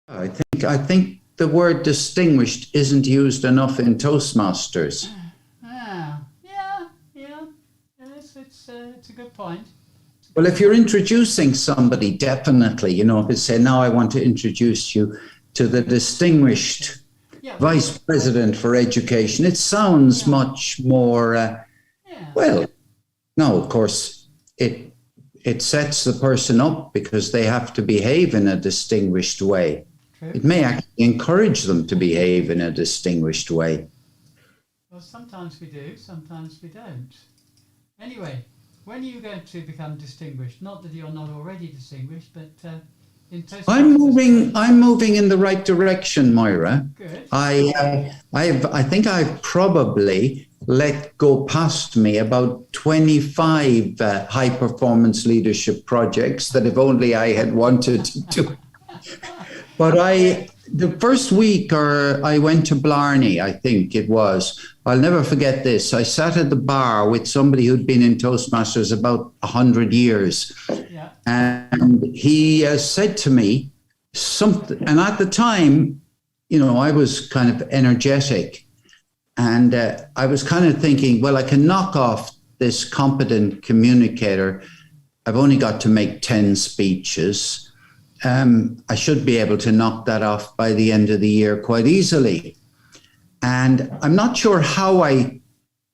I think the word distinguished isn't used enough in Toastmasters. Yeah. Yes, it's a good point. Well, if you're introducing somebody, definitely, if you say, now I want to introduce you to the distinguished Yeah, Vice President for Education, it sounds much more, yeah, well, no, of course, it sets the person up because they have to behave in a distinguished way. true. It may actually encourage them to behave in a distinguished way. Well, sometimes we do, sometimes we don't. Anyway, when are you going to become distinguished? Not that you're not already distinguished, but in I'm moving in the right direction, Moira. Good. I think I've probably let go past me about 25 high performance leadership projects that if only I had wanted to do. But the first week I went to Blarney, I think it was. I'll never forget this. I sat at the bar with somebody who'd been in Toastmasters about 100 years. Yeah. And he said to me something, and at the time, I was kind of energetic. And I was kind of thinking, well, I can knock off this competent communicator. I've only got to make 10 speeches. I should be able to knock that off by the end of the year quite easily. And I'm not sure how I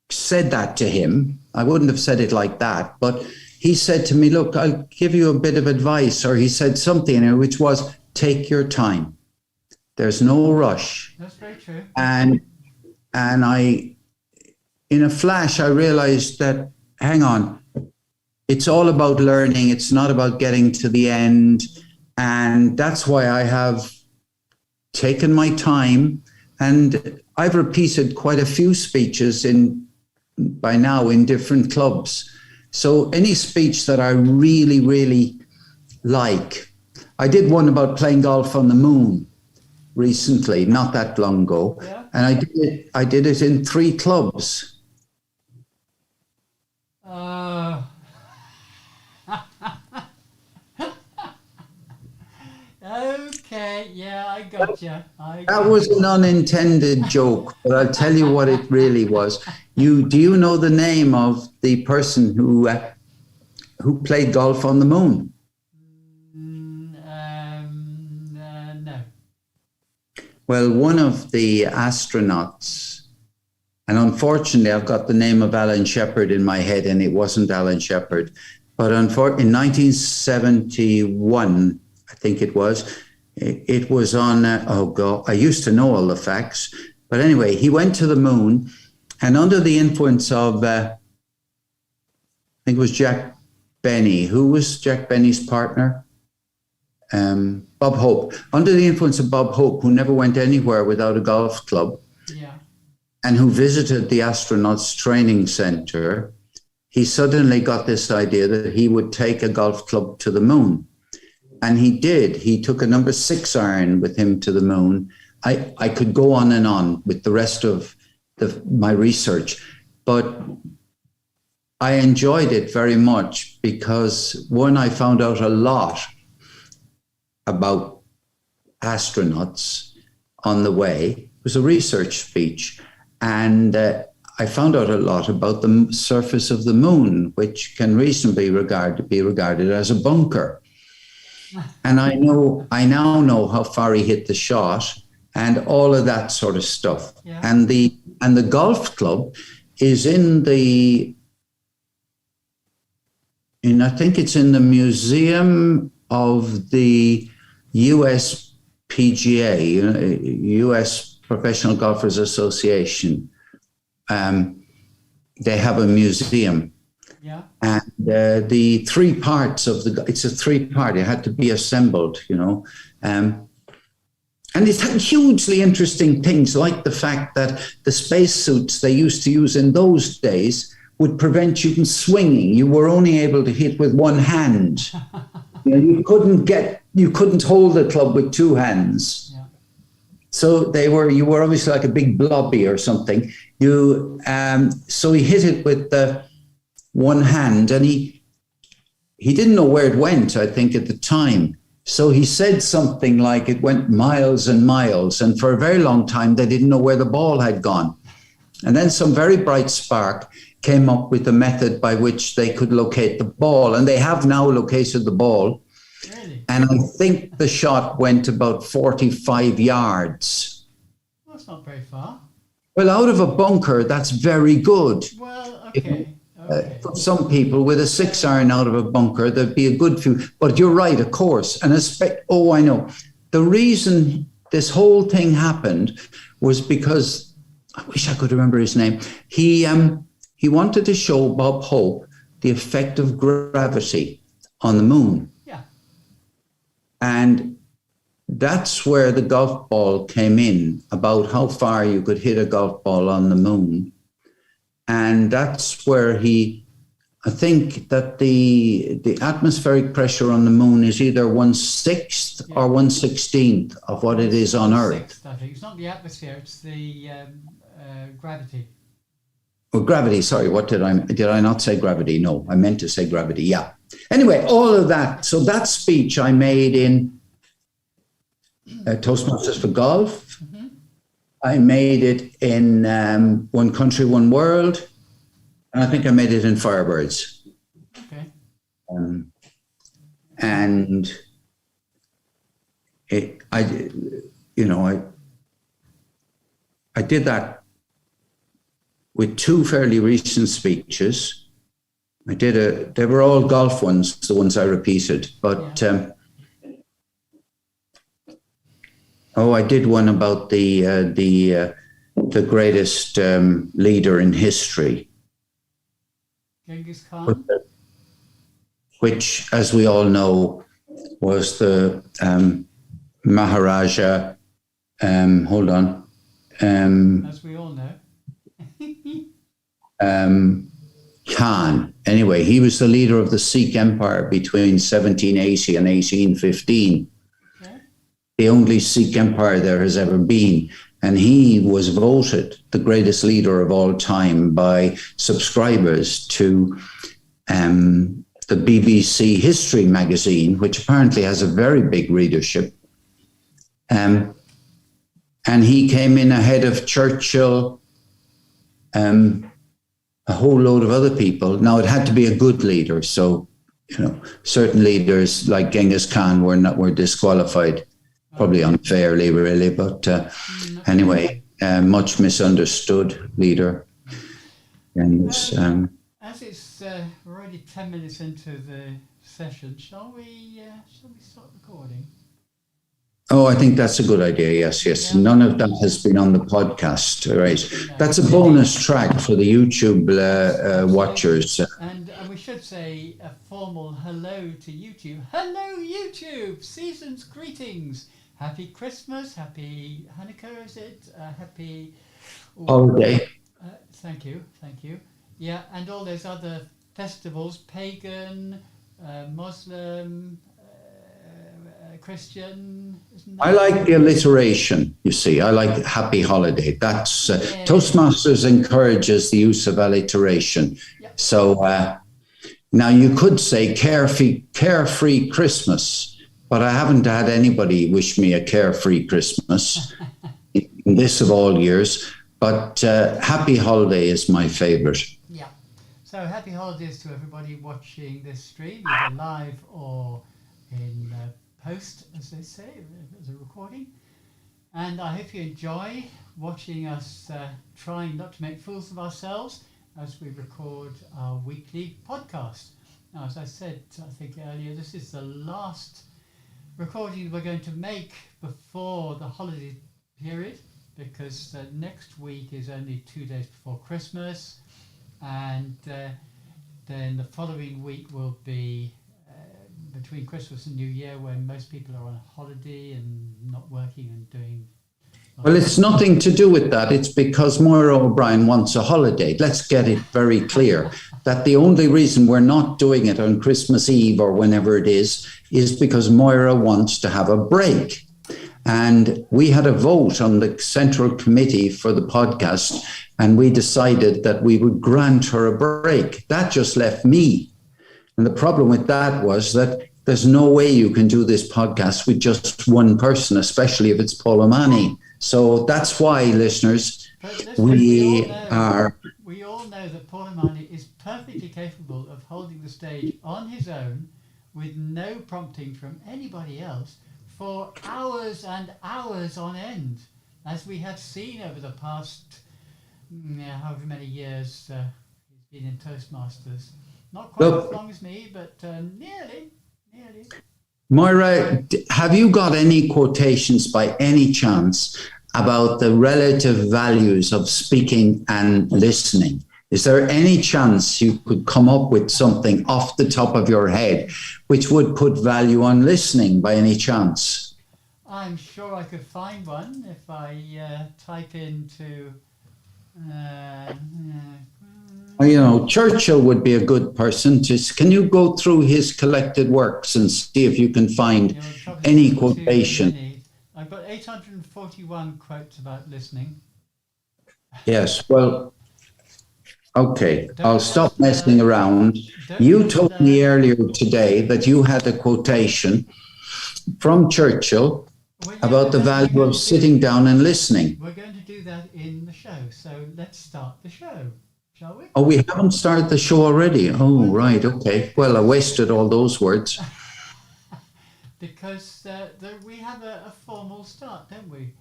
said that to him. I wouldn't have said it like that, but he said to me, look, I'll give you a bit of advice, or he said something which was, take your time. There's no rush. That's very true. And I, in a flash, I realized that, hang on, it's all about learning. It's not about getting to the end. And that's why I have taken my time, and I've repeated quite a few speeches by now in different clubs. So any speech that I really, really like, I did one about playing golf on the moon recently, not that long ago, and I did it in 3 clubs. Okay, yeah, I got you. That was an unintended joke, but I'll tell you what it really was. Do you know the name of the person who played golf on the moon? No. Well, one of the astronauts, and unfortunately, I've got the name of Alan Shepard in my head, and it wasn't Alan Shepard, but in 1971, I think it was on, I used to know all the facts. But anyway, he went to the moon, and under the influence of, I think it was Jack Benny. Who was Jack Benny's partner? Bob Hope. Under the influence of Bob Hope, who never went anywhere without a golf club, and who visited the astronauts training center, he suddenly got this idea that he would take a golf club to the moon. And he did. He took a number 6 iron with him to the moon. I could go on and on with the rest of my research, but I enjoyed it very much because, one, I found out a lot about astronauts on the way. It was a research speech. And I found out a lot about the surface of the moon, which can reasonably be regarded as a bunker. And I now know how far he hit the shot and all of that sort of stuff. Yeah. And the golf club is I think it's in the Museum of the US PGA, US Professional Golfers Association. They have a museum. Yeah. And the 3 parts of it's a 3-part, it had to be assembled, and it's had hugely interesting things, like the fact that the spacesuits they used to use in those days would prevent you from swinging. You were only able to hit with one hand. You couldn't hold the club with 2 hands. Yeah. So you were obviously like a big blobby or something. So he hit it with the one hand, and he didn't know where it went, I think, at the time. So he said something like it went miles and miles, and for a very long time they didn't know where the ball had gone. And then some very bright spark came up with a method by which they could locate the ball, and they have now located the ball. Really? And I think the shot went about 45 yards. Well, that's not very far. Well, out of a bunker, that's very good. Well, okay. For some people, with a 6-iron out of a bunker, there'd be a good few. But you're right, of course. And I know. The reason this whole thing happened was because, I wish I could remember his name. He wanted to show Bob Hope the effect of gravity on the moon. Yeah. And that's where the golf ball came in, about how far you could hit a golf ball on the moon. And that's where I think that the atmospheric pressure on the moon is either 1/6 or 1/16 of what it is on Earth. I think it's not the atmosphere; it's the gravity. Well, gravity. Sorry, did I not say gravity? No, I meant to say gravity. Yeah. Anyway, all of that. So that speech I made in Toastmasters for Golf. Mm-hmm. I made it in One Country, One World, and I think I made it in Firebirds. Okay. And I did that with 2 fairly recent speeches. They were all golf ones, the ones I repeated, but. Yeah. I did one about the greatest leader in history, Genghis Khan, which, as we all know, was the Maharaja. Hold on. As we all know. Khan. Anyway, he was the leader of the Sikh Empire between 1780 and 1815. The only Sikh empire there has ever been. And he was voted the greatest leader of all time by subscribers to the BBC History magazine, which apparently has a very big readership. And he came in ahead of Churchill, a whole load of other people. Now, it had to be a good leader. So, certain leaders like Genghis Khan were disqualified. Probably unfairly, really, but anyway, much misunderstood leader. And as it's we're already 10 minutes into the session, shall we start recording? Oh, I think that's a good idea. Yes. Yeah. None of that has been on the podcast, right? No. That's a bonus track for the YouTube watchers. And we should say a formal hello to YouTube. Hello, YouTube! Season's greetings. Happy Christmas, happy Hanukkah, is it? Happy holiday. Thank you. Yeah, and all those other festivals, pagan, Muslim, Christian. I like the alliteration, you see. I like happy holiday. That's Toastmasters encourages the use of alliteration. Yeah. So now you could say carefree Christmas. But I haven't had anybody wish me a carefree Christmas in this of all years. But happy holiday is my favorite. Yeah. So happy holidays to everybody watching this stream, either live or in post, as they say, as a recording. And I hope you enjoy watching us trying not to make fools of ourselves as we record our weekly podcast. Now, as I said, I think earlier, this is the last recording we're going to make before the holiday period, because next week is only 2 days before Christmas, and then the following week will be between Christmas and New Year, when most people are on holiday and not working and doing. Well, it's nothing to do with that. It's because Moira O'Brien wants a holiday. Let's get it very clear that the only reason we're not doing it on Christmas Eve or whenever it is because Moira wants to have a break. And we had a vote on the Central Committee for the podcast, and we decided that we would grant her a break. That just left me. And the problem with that was that there's no way you can do this podcast with just one person, especially if it's Paul O'Mahony. So that's why, listeners, we all know that Paul O'Mahony is perfectly capable of holding the stage on his own with no prompting from anybody else for hours and hours on end, as we have seen over the past however many years he's been in Toastmasters. Not quite as long as me, but nearly. Moira, have you got any quotations by any chance about the relative values of speaking and listening? Is there any chance you could come up with something off the top of your head which would put value on listening by any chance? I'm sure I could find one if I type into... Churchill would be a good person. Can you go through his collected works and see if you can find any quotation? I've got 841 quotes about listening. Yes, well, okay, I'll stop messing around. You told me earlier today that you had a quotation from Churchill about the value of sitting down and listening. We're going to do that in the show, so let's start the show. Shall we? Oh, we haven't started the show already. Oh, right. Okay. Well, I wasted all those words. Because we have a formal start, don't we?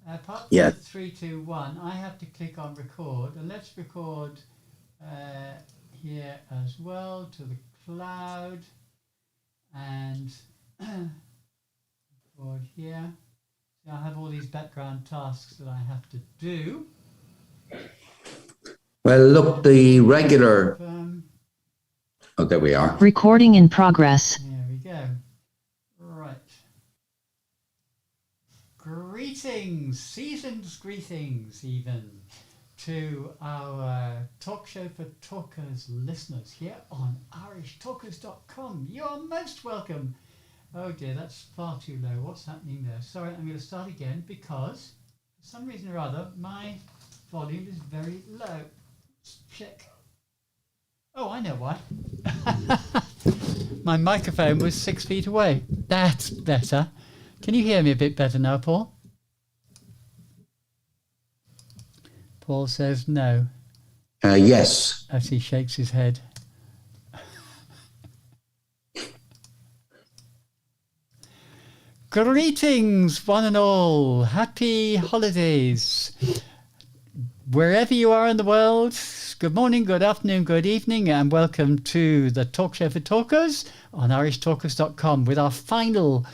Apart from yeah. 3, 2, 1, I have to click on record. And let's record here as well to the cloud. And record here. So I have all these background tasks that I have to do. Well, look, the regular... Oh, there we are. Recording in progress. There we go. Right. Greetings, season's greetings even, to our talk show for talkers listeners here on irishtalkers.com. You are most welcome. Oh dear, that's far too low. What's happening there? Sorry, I'm going to start again because for some reason or other my volume is very low. Check. Oh, I know why. My microphone was 6 feet away. That's better. Can you hear me a bit better now, Paul? Paul says no. Yes. As he shakes his head. Greetings, one and all. Happy holidays. Wherever you are in the world, good morning, good afternoon, good evening, and welcome to the Talk Show for Talkers on irishtalkers.com with our final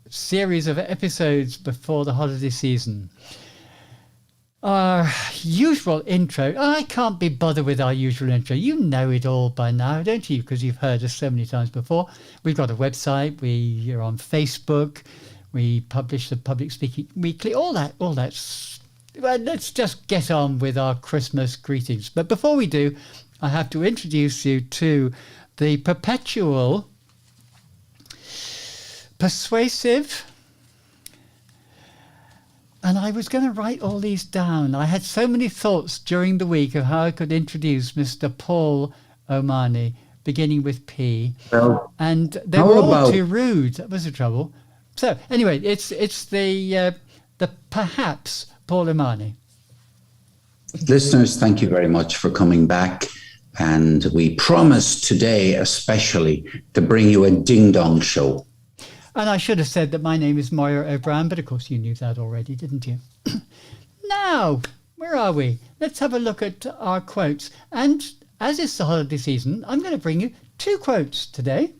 series of episodes before the holiday season. Our usual intro. I can't be bothered with our usual intro. You know it all by now, don't you? Because you've heard us so many times before. We've got a website. We are on Facebook. We publish the Public Speaking Weekly. All that's... Well, let's just get on with our Christmas greetings. But before we do, I have to introduce you to the perpetual, persuasive, and I was going to write all these down. I had so many thoughts during the week of how I could introduce Mr. Paul O'Mahony, beginning with P. Well, and they were all too rude. That was the trouble. So anyway, it's the perhaps Paul O'Mahony. Listeners, thank you very much for coming back. And we promise today especially to bring you a ding-dong show. And I should have said that my name is Moira O'Brien, but of course you knew that already, didn't you? Now, where are we? Let's have a look at our quotes. And as it's the holiday season, I'm going to bring you 2 quotes today.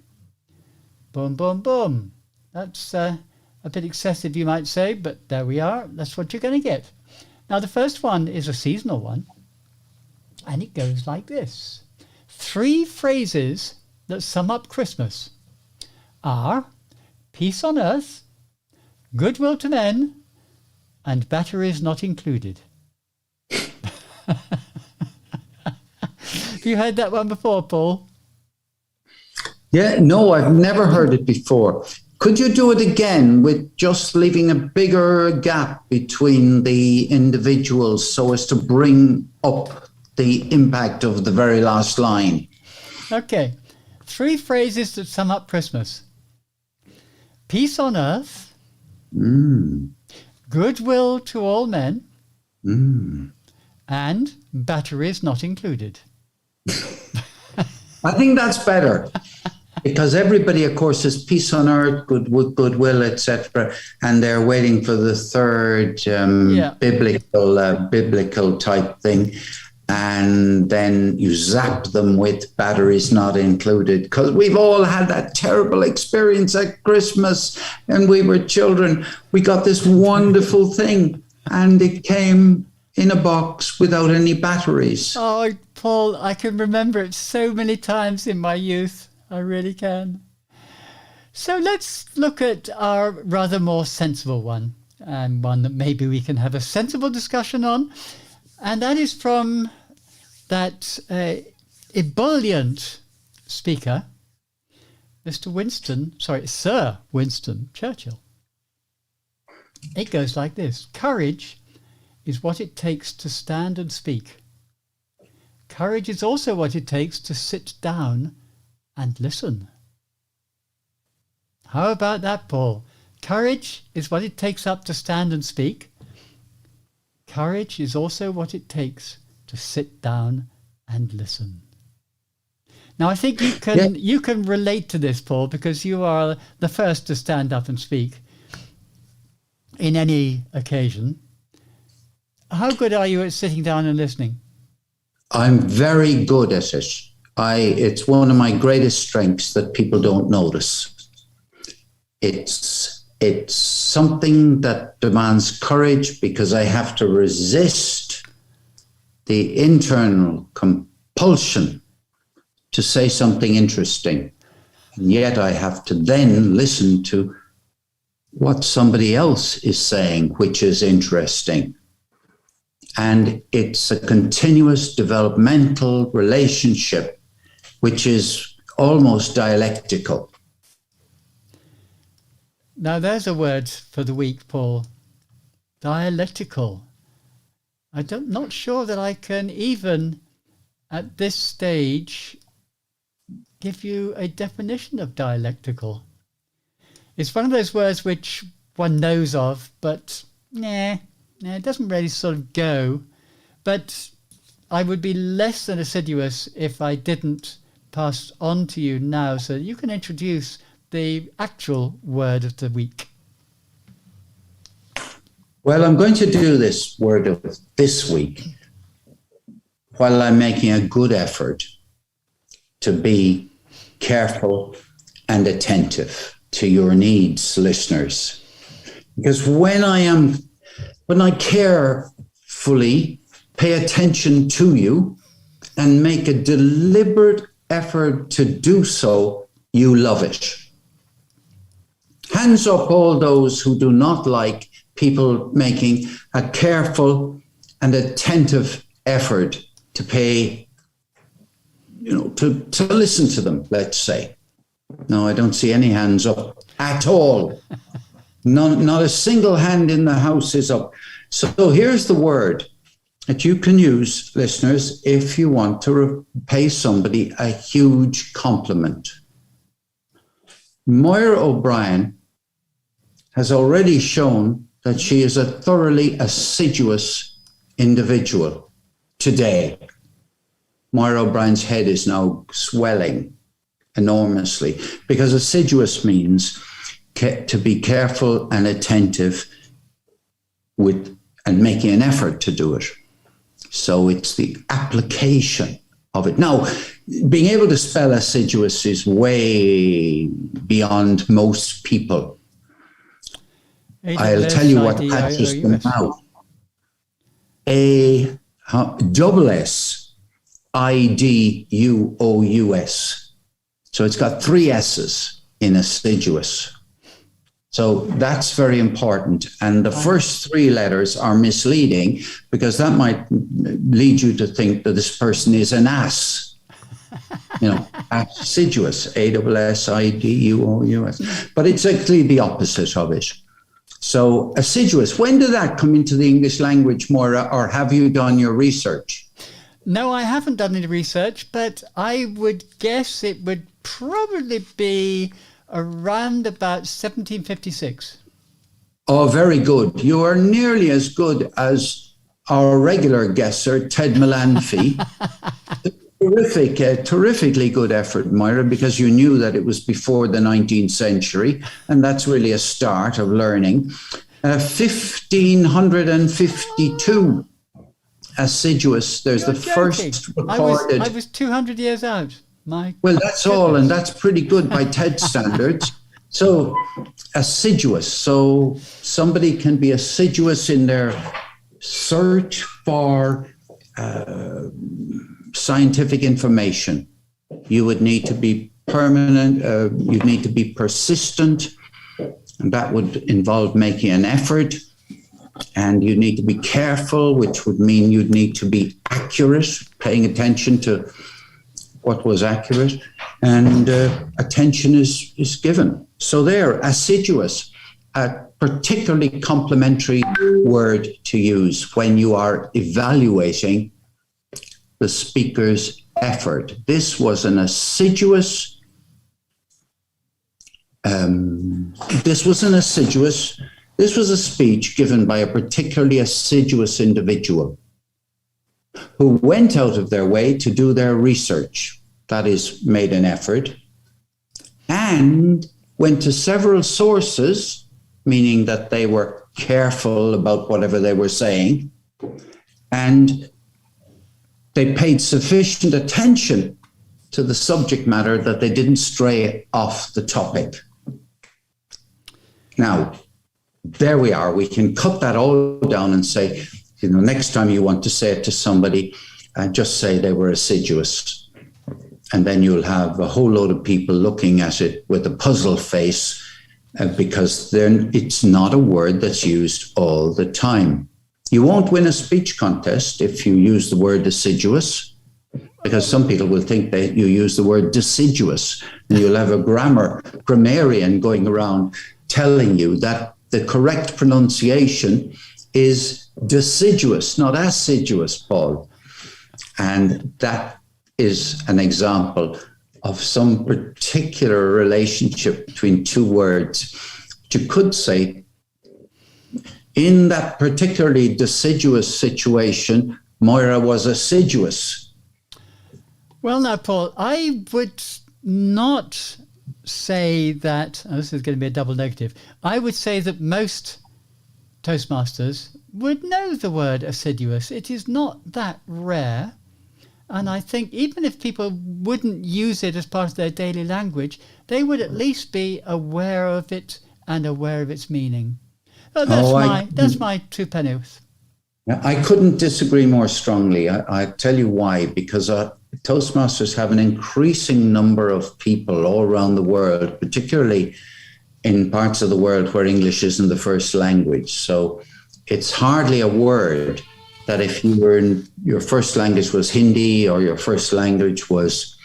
Boom, boom, boom. That's a bit excessive, you might say, but there we are. That's what you're going to get. Now, the first one is a seasonal one, and it goes like this. 3 phrases that sum up Christmas are peace on earth, goodwill to men, and batteries not included. Have you heard that one before, Paul? Yeah, no, I've never heard it before. Could you do it again with just leaving a bigger gap between the individuals so as to bring up the impact of the very last line? Okay. 3 phrases that sum up Christmas. peace on earth, Mm. goodwill to all men, Mm. and batteries not included. I think that's better. Because everybody, of course, is peace on earth, goodwill, etc., and they're waiting for the third biblical type thing, and then you zap them with batteries not included. Because we've all had that terrible experience at Christmas, and we were children. We got this wonderful thing, and it came in a box without any batteries. Oh, Paul, I can remember it so many times in my youth. I really can. So let's look at our rather more sensible one, and one that maybe we can have a sensible discussion on. And that is from that ebullient speaker, Sir Winston Churchill. It goes like this. Courage is what it takes to stand and speak. Courage is also what it takes to sit down and listen. How about that, Paul? Courage is what it takes up to stand and speak. Courage is also what it takes to sit down and listen. Now, I think you can relate to this, Paul, because you are the first to stand up and speak in any occasion. How good are you at sitting down and listening? I'm very good at it. It's one of my greatest strengths that people don't notice. It's something that demands courage because I have to resist the internal compulsion to say something interesting. And yet I have to then listen to what somebody else is saying, which is interesting. And it's a continuous developmental relationship, which is almost dialectical. Now, there's a word for the week, Paul. Dialectical. I'm not sure that I can even, at this stage, give you a definition of dialectical. It's one of those words which one knows of, but it doesn't really sort of go. But I would be less than assiduous if I didn't pass on to you now so that you can introduce the actual word of the week. Well, I'm going to do this word of this week while I'm making a good effort to be careful and attentive to your needs, listeners. Because when I carefully pay attention to you and make a deliberate effort to do so, you love it. Hands up all those who do not like people making a careful and attentive effort to pay, to listen to them, let's say. No, I don't see any hands up at all. Not a single hand in the house is up. So here's the word that you can use, listeners, if you want to pay somebody a huge compliment. Moira O'Brien has already shown that she is a thoroughly assiduous individual today. Moira O'Brien's head is now swelling enormously because assiduous means to be careful and attentive with and making an effort to do it. So it's the application of it. Now, being able to spell assiduous is way beyond most people. I'll tell you what catches them out. S-I-D-U-O-U-S. So it's got 3 S's in assiduous. So that's very important. And the first 3 letters are misleading because that might lead you to think that this person is an ass. Assiduous, A-S-S-I-D-U-O-U-S. But it's actually the opposite of it. So assiduous, when did that come into the English language, Moira, or have you done your research? No, I haven't done any research, but I would guess it would probably be around about 1756. Oh, very good. You are nearly as good as our regular guesser, Ted Melanphy. Terrifically good effort, Myra, because you knew that it was before the 19th century, and that's really a start of learning. 1552 assiduous. There's You're the joking. first recorded. I was 200 years out. Well, that's all, and that's pretty good by TED standards. So, assiduous. So, somebody can be assiduous in their search for scientific information. You would need to be permanent, you'd need to be persistent, and that would involve making an effort. And you need to be careful, which would mean you'd need to be accurate, paying attention to what was accurate, and attention is given. So there, assiduous, a particularly complimentary word to use when you are evaluating the speaker's effort. This was an assiduous, this was a speech given by a particularly assiduous individual who went out of their way to do their research, that is, made an effort, and went to several sources, meaning that they were careful about whatever they were saying, and they paid sufficient attention to the subject matter that they didn't stray off the topic. Now, there we are. We can cut that all down and say, next time you want to say it to somebody, just say they were assiduous. And then you'll have a whole load of people looking at it with a puzzle face because then it's not a word that's used all the time. You won't win a speech contest if you use the word assiduous, because some people will think that you use the word deciduous, and you'll have a grammarian going around telling you that the correct pronunciation is deciduous, not assiduous, Paul. And that is an example of some particular relationship between two words. You could say, in that particularly deciduous situation, Moira was assiduous. Well, now, Paul, I would not say that, this is going to be a double negative, I would say that most Toastmasters would know the word assiduous. It is not that rare. And I think even if people wouldn't use it as part of their daily language, they would at least be aware of it and aware of its meaning. Oh, that's my two pennies. I couldn't disagree more strongly. I tell you why, because Toastmasters have an increasing number of people all around the world, particularly in parts of the world where English isn't the first language. So it's hardly a word that if you were in, your first language was Hindi or your first language was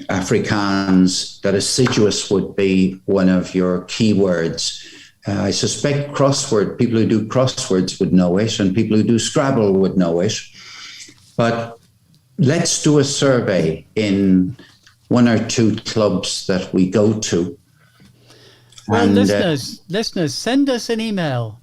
Afrikaans, that assiduous would be one of your key words. I suspect people who do crosswords would know it, and people who do Scrabble would know it. But let's do a survey in one or two clubs that we go to. Well, listeners, send us an email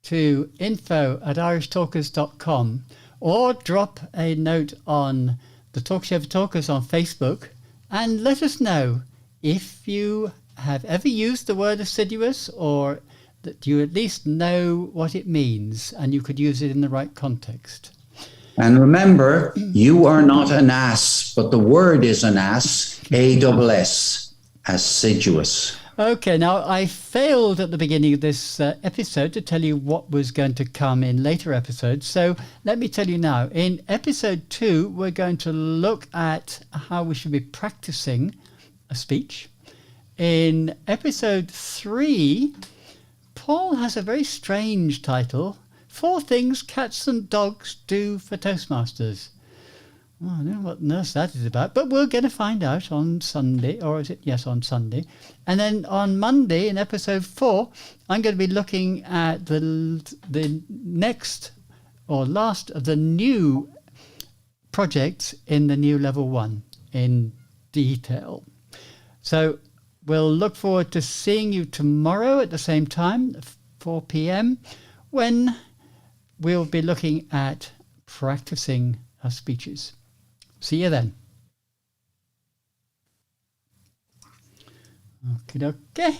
to info@irishtalkers.com or drop a note on the Talk Show for Talkers on Facebook and let us know if you have ever used the word assiduous, or that you at least know what it means and you could use it in the right context. And remember, you are not an ass, but the word is an ass, A-S-S, assiduous. Okay, now I failed at the beginning of this episode to tell you what was going to come in later episodes. So let me tell you now. In episode 2, we're going to look at how we should be practicing a speech. In episode 3, Paul has a very strange title: 4 Things Cats and Dogs Do for Toastmasters. Well, I don't know what on earth that is about, but we're going to find out on Sunday, or is it? Yes, on Sunday. And then on Monday, in episode 4, I'm going to be looking at the next or last of the new projects in the new level 1 in detail. So we'll look forward to seeing you tomorrow at the same time, 4 p.m, when we'll be looking at practicing our speeches. See you then. Okay.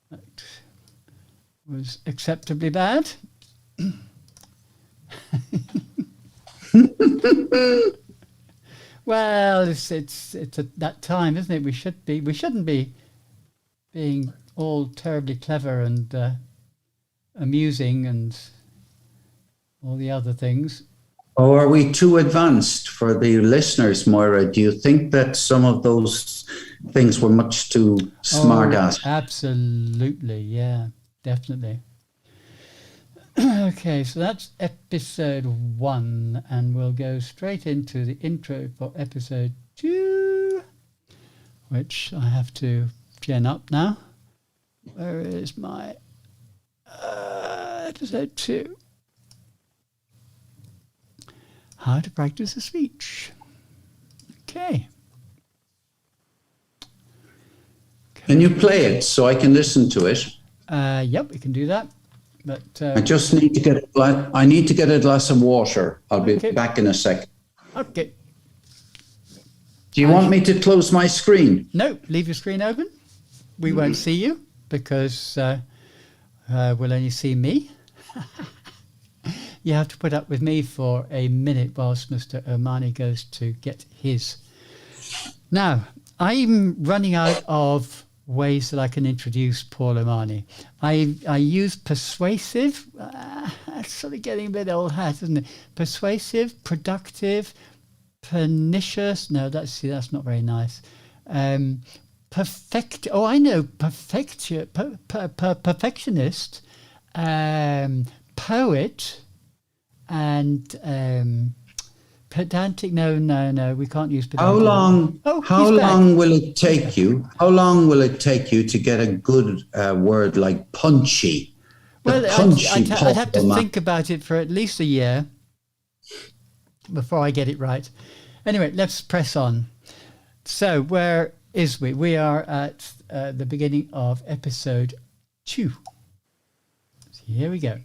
That was acceptably bad. Well, it's at that time, isn't it? We shouldn't be being all terribly clever and amusing and all the other things. Or are we too advanced for the listeners, Moira? Do you think that some of those things were much too smart ass? Absolutely, yeah, definitely. Okay, so that's episode 1, and we'll go straight into the intro for episode 2, which I have to gen up now. Where is my episode 2? How to practice a speech. Okay. Can you play it so I can listen to it? Yep, we can do that. But I just need to get a glass of water. I'll be back in a second. Okay. Do you want me to close my screen? No, leave your screen open. We won't see you because we'll only see me. You have to put up with me for a minute whilst Mr. Omani goes to get his. Now, I'm running out of ways that I can introduce Paul Omani. I use persuasive. That's sort of getting a bit old hat, isn't it? Persuasive, productive, pernicious. No, that's not very nice. Perfectionist, poet, and pedantic. No, we can't use pedantic. How long will it take you? How long will it take you to get a good word like punchy? Well, I'd have to think about it for at least a year before I get it right. Anyway, let's press on. So where is we? We are at the beginning of episode 2. So here we go.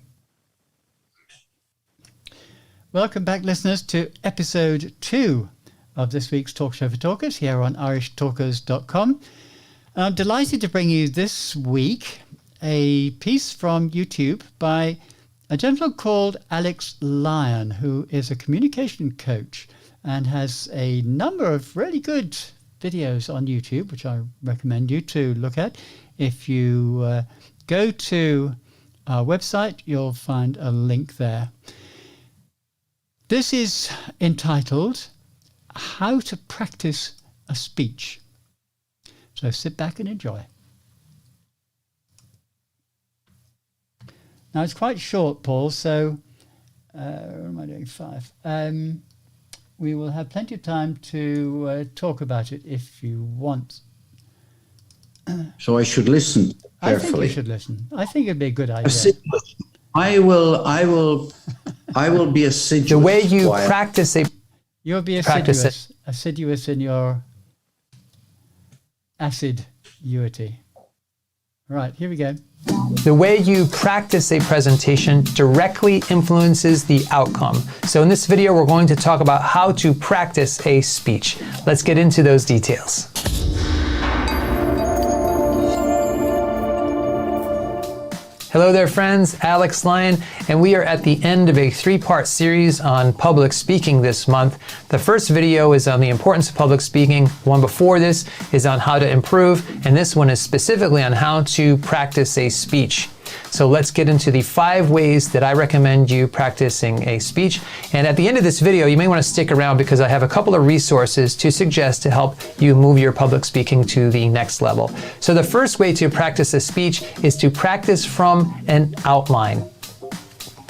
Welcome back, listeners, to episode 2 of this week's Talk Show for Talkers here on irishtalkers.com. I'm delighted to bring you this week a piece from YouTube by a gentleman called Alex Lyon, who is a communication coach and has a number of really good videos on YouTube, which I recommend you to look at. If you go to our website, you'll find a link there. This is entitled How to Practice a Speech. So sit back and enjoy. Now it's quite short, Paul, so what am I doing? 5. We will have plenty of time to talk about it if you want. So I should listen carefully. I think you should listen. I think it'd be a good idea. I will be assiduous. The way you practice it. You'll be assiduous in your assiduity. Right, here we go. The way you practice a presentation directly influences the outcome. So in this video, we're going to talk about how to practice a speech. Let's get into those details. Hello there, friends. Alex Lyon, and we are at the end of a 3-part series on public speaking this month. The first video is on the importance of public speaking. One before this is on how to improve, and this one is specifically on how to practice a speech. So let's get into the 5 ways that I recommend you practicing a speech. And at the end of this video, you may want to stick around because I have a couple of resources to suggest to help you move your public speaking to the next level. So the first way to practice a speech is to practice from an outline.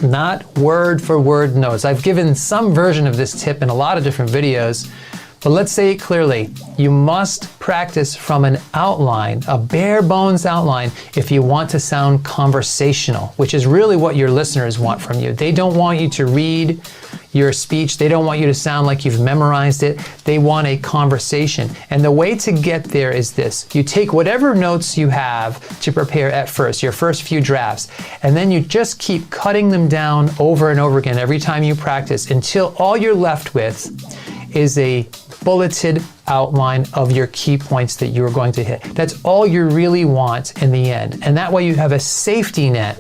Not word for word notes. I've given some version of this tip in a lot of different videos, But let's say it clearly. You must practice from an outline, a bare bones outline, if you want to sound conversational, which is really what your listeners want from you. They don't want you to read your speech. They don't want you to sound like you've memorized it. They want a conversation. And the way to get there is this. You take whatever notes you have to prepare at first, your first few drafts, and then you just keep cutting them down over and over again every time you practice until all you're left with is a bulleted outline of your key points that you're going to hit. That's all you really want in the end. And that way you have a safety net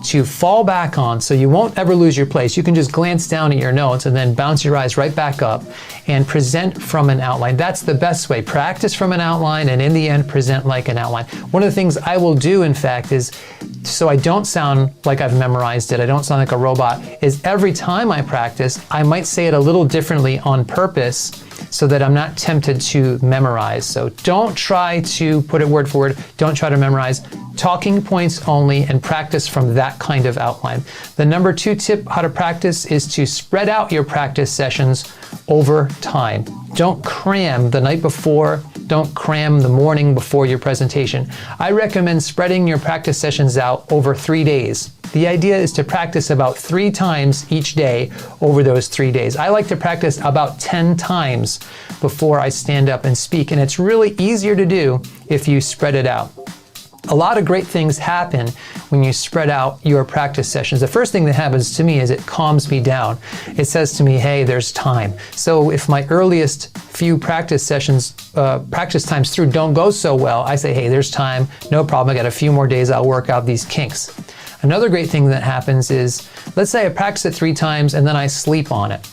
to fall back on, so you won't ever lose your place. You can just glance down at your notes and then bounce your eyes right back up and present from an outline. That's the best way. Practice from an outline, and in the end, present like an outline. One of the things I will do, in fact, is so I don't sound like I've memorized it, I don't sound like a robot, is every time I practice, I might say it a little differently on purpose so that I'm not tempted to memorize. So don't try to put it word for word. Don't try to memorize. Talking points only, and practice from that kind of outline. The number 2 tip how to practice is to spread out your practice sessions over time. Don't cram the night before. Don't cram the morning before your presentation. I recommend spreading your practice sessions out over 3 days. The idea is to practice about 3 times each day over those 3 days. I like to practice about 10 times before I stand up and speak, and it's really easier to do if you spread it out. A lot of great things happen when you spread out your practice sessions. The first thing that happens to me is it calms me down. It says to me, hey, there's time. So if my earliest few practice sessions, practice times through don't go so well, I say, hey, there's time, no problem. I got a few more days, I'll work out these kinks. Another great thing that happens is, let's say I practice it 3 times and then I sleep on it.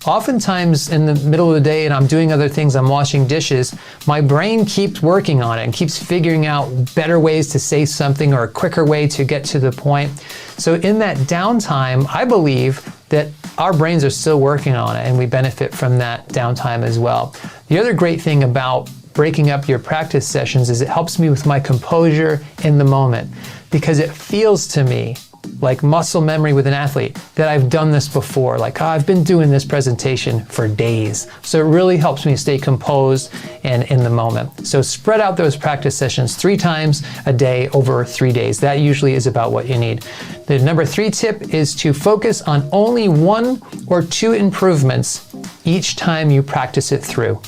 Oftentimes in the middle of the day and I'm doing other things, I'm washing dishes, my brain keeps working on it and keeps figuring out better ways to say something or a quicker way to get to the point. So in that downtime, I believe that our brains are still working on it and we benefit from that downtime as well. The other great thing about breaking up your practice sessions is it helps me with my composure in the moment, because it feels to me like muscle memory with an athlete that I've done this before. Like, oh, I've been doing this presentation for days. So it really helps me stay composed and in the moment. So spread out those practice sessions 3 times a day over 3 days. That usually is about what you need. The number 3 tip is to focus on only 1 or 2 improvements each time you practice it through.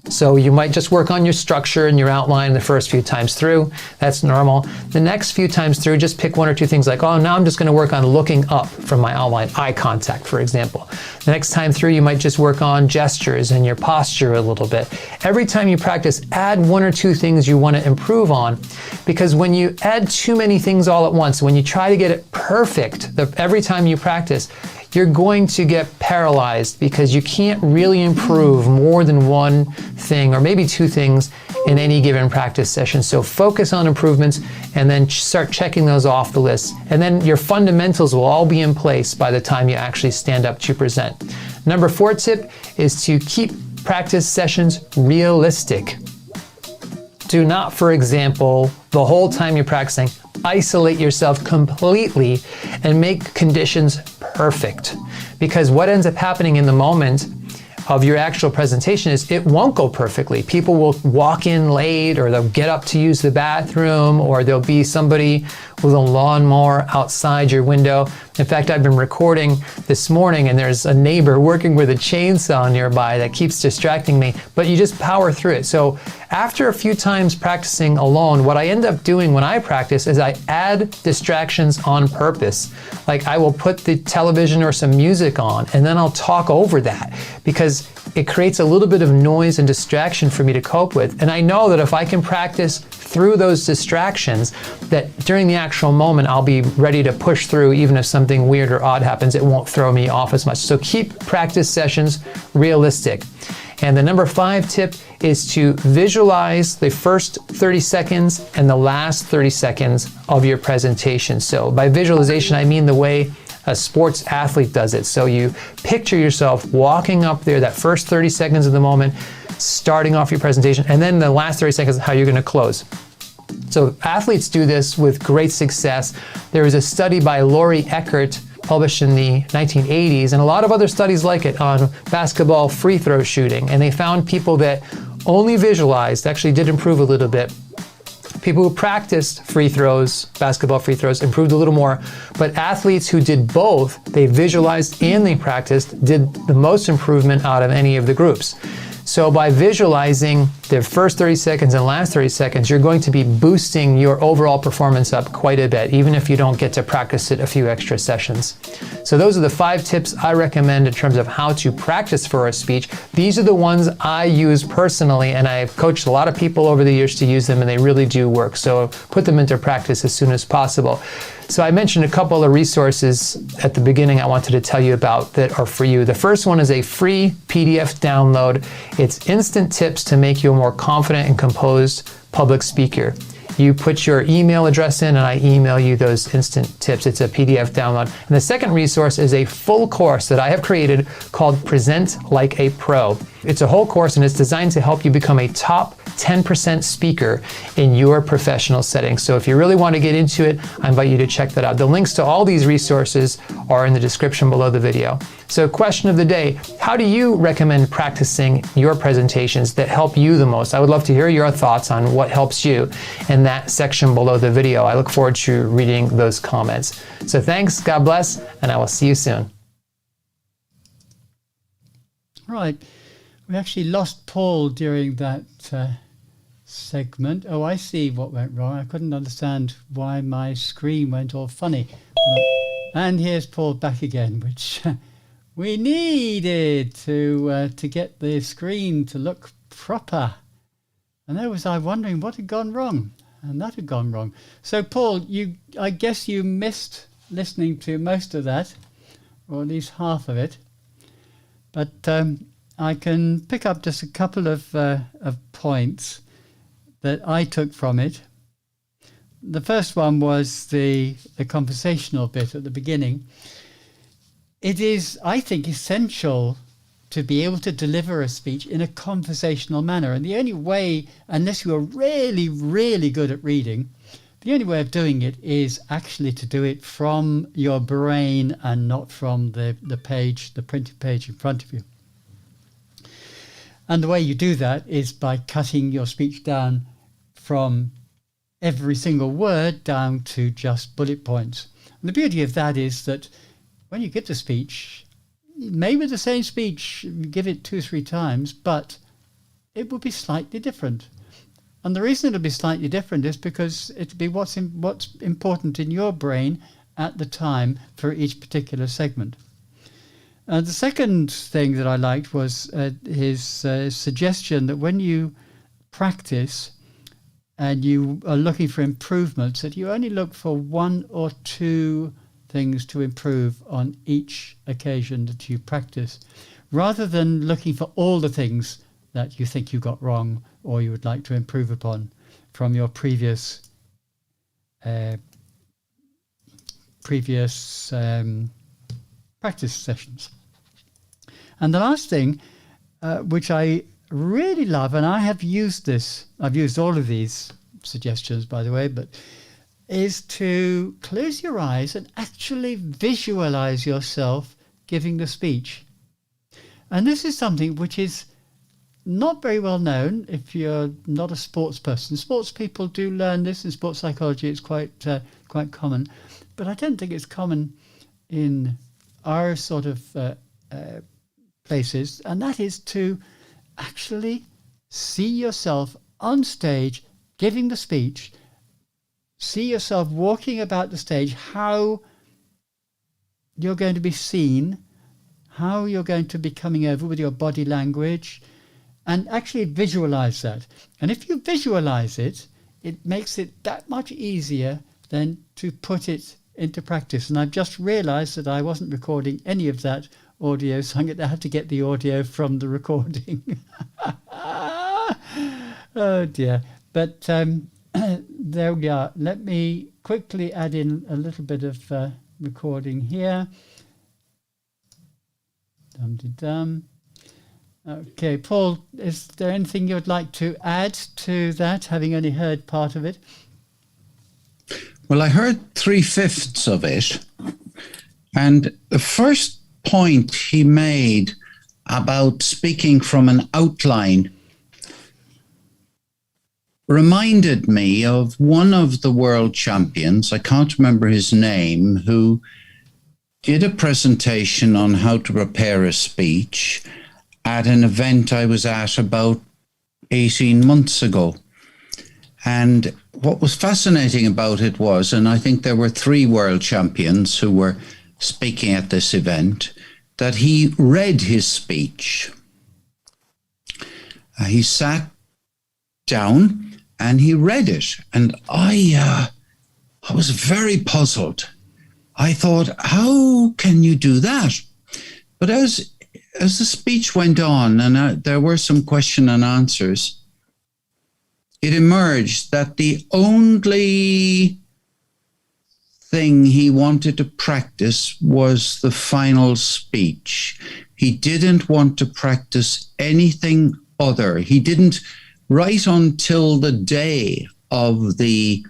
So you might just work on your structure and your outline the first few times through. That's normal. The next few times through, just pick 1 or 2 things like, oh, now I'm just going to work on looking up from my outline, eye contact, for example. The next time through, you might just work on gestures and your posture a little bit. Every time you practice, add 1 or 2 things you want to improve on, because when you add too many things all at once, when you try to get it perfect every time you practice, you're going to get paralyzed because you can't really improve more than 1 thing or maybe 2 things in any given practice session. So focus on improvements and then start checking those off the list. And then your fundamentals will all be in place by the time you actually stand up to present. Number 4 tip is to keep practice sessions realistic. Do not, for example, the whole time you're practicing, isolate yourself completely and make conditions perfect. Because what ends up happening in the moment of your actual presentation is it won't go perfectly. People will walk in late, or they'll get up to use the bathroom, or there'll be somebody with a lawnmower outside your window. In fact, I've been recording this morning and there's a neighbor working with a chainsaw nearby that keeps distracting me, but you just power through it. So after a few times practicing alone, what I end up doing when I practice is I add distractions on purpose. Like I will put the television or some music on and then I'll talk over that, because it creates a little bit of noise and distraction for me to cope with. And I know that if I can practice through those distractions, that during the actual moment, I'll be ready to push through. Even if something weird or odd happens, it won't throw me off as much. So keep practice sessions realistic. And the number 5 tip is to visualize the first 30 seconds and the last 30 seconds of your presentation. So by visualization, I mean the way a sports athlete does it. So you picture yourself walking up there, that first 30 seconds of the moment, starting off your presentation, and then the last 30 seconds, how you're going to close. So athletes do this with great success. There was a study by Laurie Eckert published in the 1980s, and a lot of other studies like it on basketball free throw shooting. And they found people that only visualized actually did improve a little bit. People who practiced free throws, basketball free throws, improved a little more. But athletes who did both, they visualized and they practiced, did the most improvement out of any of the groups. So by visualizing the first 30 seconds and last 30 seconds, you're going to be boosting your overall performance up quite a bit, even if you don't get to practice it a few extra sessions. So those are the 5 tips I recommend in terms of how to practice for a speech. These are the ones I use personally, and I've coached a lot of people over the years to use them, and they really do work. So put them into practice as soon as possible. So I mentioned a couple of resources at the beginning I wanted to tell you about that are for you. The first one is a free PDF download. It's instant tips to make you a more confident and composed public speaker. You put your email address in and I email you those instant tips. It's a PDF download. And the second resource is a full course that I have created called Present Like a Pro. It's a whole course and it's designed to help you become a top 10% speaker in your professional setting. So if you really want to get into it, I invite you to check that out. The links to all these resources are in the description below the video. So question of the day, how do you recommend practicing your presentations that help you the most? I would love to hear your thoughts on what helps you in that section below the video. I look forward to reading those comments. So thanks, God bless, and I will see you soon. Right. We actually lost Paul during that segment. Oh, I see what went wrong. I couldn't understand why my screen went all funny. And here's Paul back again, which we needed to get the screen to look proper. And there was I wondering what had gone wrong. And that had gone wrong. So, Paul, I guess you missed listening to most of that, or at least half of it. But I can pick up just a couple of points that I took from it. The first one was the conversational bit at the beginning. It is, I think, essential to be able to deliver a speech in a conversational manner. And the only way, unless you are really, really good at reading, the only way of doing it is actually to do it from your brain and not from the page, the printed page in front of you. And the way you do that is by cutting your speech down from every single word down to just bullet points. And the beauty of that is that when you give the speech, maybe the same speech, give it 2 or 3 times, but it will be slightly different. And the reason it'll be slightly different is because it'll be what's important in your brain at the time for each particular segment. The second thing that I liked was his suggestion that when you practice and you are looking for improvements, that you only look for 1 or 2 things to improve on each occasion that you practice, rather than looking for all the things that you think you got wrong or you would like to improve upon from your previous practice sessions. And the last thing, which I really love, and I have used this, I've used all of these suggestions, by the way, but is to close your eyes and actually visualize yourself giving the speech. And this is something which is not very well known if you're not a sports person. Sports people do learn this in sports psychology. It's quite common, but I don't think it's common in our sort of places, and that is to actually see yourself on stage giving the speech, see yourself walking about the stage, how you're going to be seen, how you're going to be coming over with your body language, and actually visualize that. And if you visualize it, it makes it that much easier than to put it into practice. And I've just realized that I wasn't recording any of that audio, so I'm going to have to get the audio from the recording. Oh dear. But there we are. Let me quickly add in a little bit of recording here. Dum-de-dum. Okay, Paul, is there anything you'd like to add to that, having only heard part of it? Well, I heard 3/5 of it, And the first point he made about speaking from an outline reminded me of one of the world champions, I can't remember his name, who did a presentation on how to prepare a speech at an event I was at about 18 months ago. And what was fascinating about it was, and I think there were 3 world champions who were speaking at this event, that he read his speech. He sat down and he read it. And I was very puzzled. I thought, how can you do that? But as the speech went on and there were some question and answers, it emerged that the only thing he wanted to practice was the final speech. He didn't want to practice anything other. He didn't, right until the day of the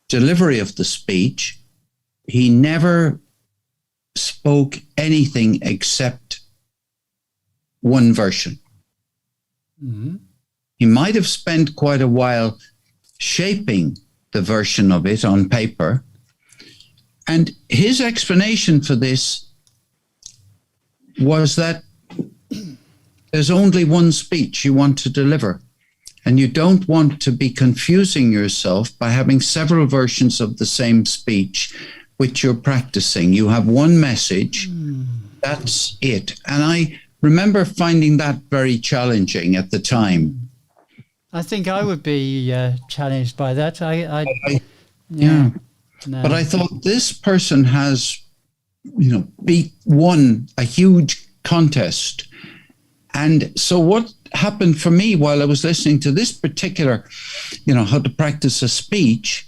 delivery of the speech, he never spoke anything except one version. Mm-hmm. He might have spent quite a while shaping the version of it on paper. And his explanation for this was that there's only one speech you want to deliver. And you don't want to be confusing yourself by having several versions of the same speech which you're practicing. You have one message, that's it. And I remember finding that very challenging at the time. I think I would be challenged by that. Yeah. No. But I thought this person has, won a huge contest. And so what happened for me while I was listening to this particular, how to practice a speech,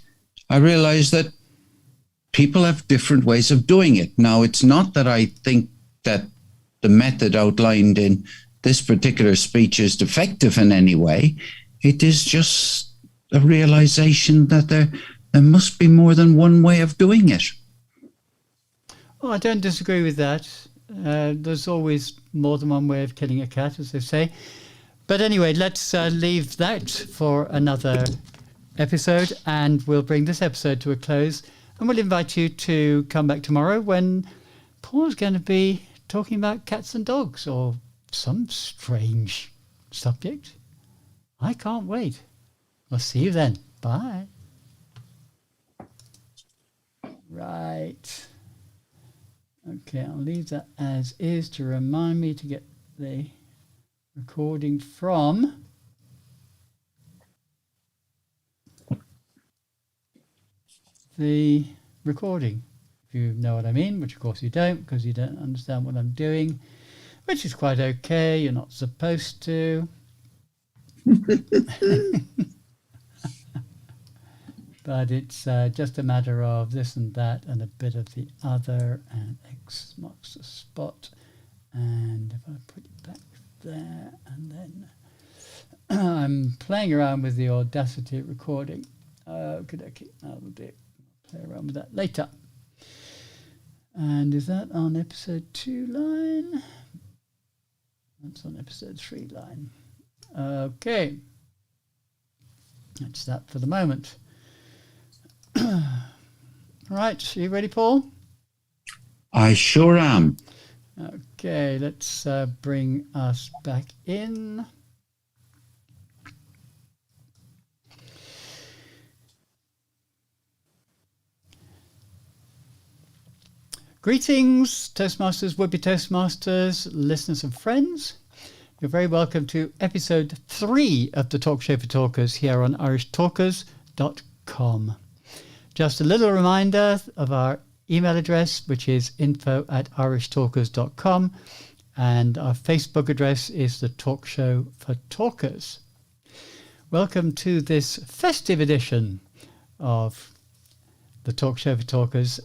I realized that people have different ways of doing it. Now, it's not that I think that the method outlined in this particular speech is defective in any way. It is just a realization that there must be more than one way of doing it. Well, I don't disagree with that. There's always more than one way of killing a cat, as they say. But anyway, let's leave that for another episode, and we'll bring this episode to a close. And we'll invite you to come back tomorrow when Paul's going to be talking about cats and dogs or some strange subject. I can't wait. We'll see you then. Bye. Right. Okay, I'll leave that as is to remind me to get the recording from the recording, if you know what I mean, which of course you don't, because you don't understand what I'm doing, which is quite okay. You're not supposed to. But it's just a matter of this and that and a bit of the other, and X marks the spot. And if I put it back there, and then I'm playing around with the Audacity recording. Okay, I will do. Play around with that later. And is that on episode 2 line? That's on episode 3 line. Okay. That's that for the moment. Right, are you ready, Paul? I sure am. Okay, let's bring us back in. Greetings, Toastmasters, would-be Toastmasters, listeners and friends. You're very welcome to episode 3 of the Talk Show for Talkers here on irishtalkers.com. Just a little reminder of our email address, which is info@irishtalkers.com, and our Facebook address is the Talk Show for Talkers. Welcome to this festive edition of the Talk Show for Talkers.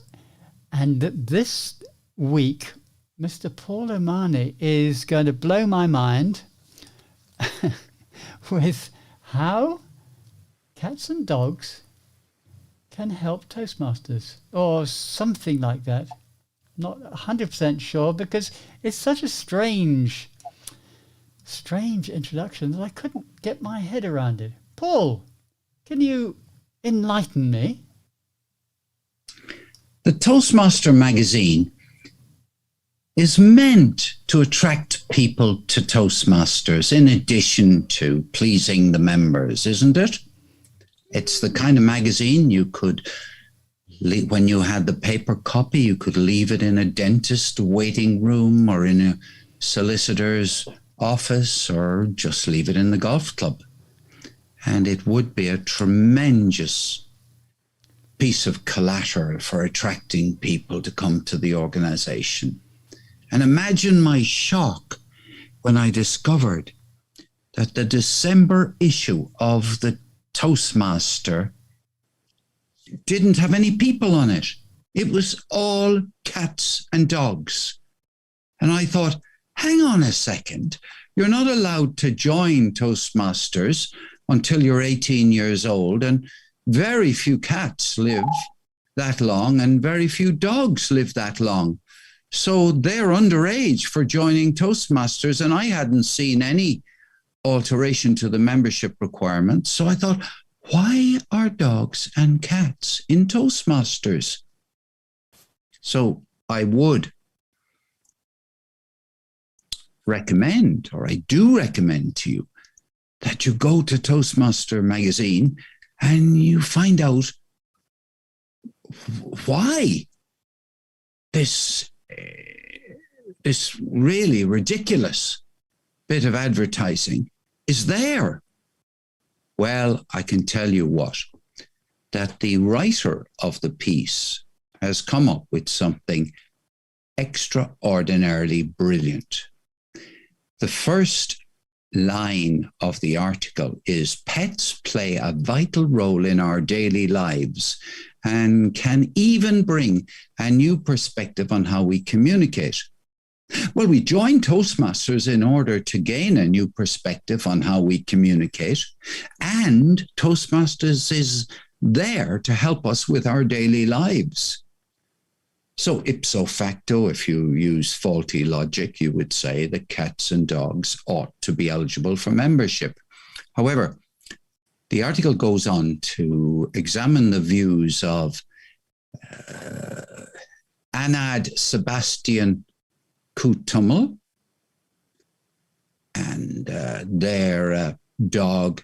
And this week, Mr. Paul O'Mahony is going to blow my mind with how cats and dogs can help Toastmasters, or something like that. not 100% sure, because it's such a strange introduction that I couldn't get my head around it. Paul, can you enlighten me? The Toastmaster magazine is meant to attract people to Toastmasters in addition to pleasing the members, isn't it? It's the kind of magazine you could, when you had the paper copy, you could leave it in a dentist waiting room or in a solicitor's office, or just leave it in the golf club. And it would be a tremendous piece of collateral for attracting people to come to the organization. And imagine my shock when I discovered that the December issue of the Toastmaster didn't have any people on it. It was all cats and dogs. And I thought, hang on a second. You're not allowed to join Toastmasters until you're 18 years old. And very few cats live that long and very few dogs live that long. So they're underage for joining Toastmasters, and I hadn't seen any alteration to the membership requirements. So I thought, why are dogs and cats in Toastmasters? So I would recommend, or I do recommend to you, that you go to Toastmaster magazine and you find out why this really ridiculous bit of advertising is there. Well, I can tell you what, that the writer of the piece has come up with something extraordinarily brilliant. The first line of the article is, pets play a vital role in our daily lives and can even bring a new perspective on how we communicate. Well, we join Toastmasters in order to gain a new perspective on how we communicate, and Toastmasters is there to help us with our daily lives. So ipso facto, if you use faulty logic, you would say that cats and dogs ought to be eligible for membership. However, the article goes on to examine the views of Anad Sebastian Kutummel and their dog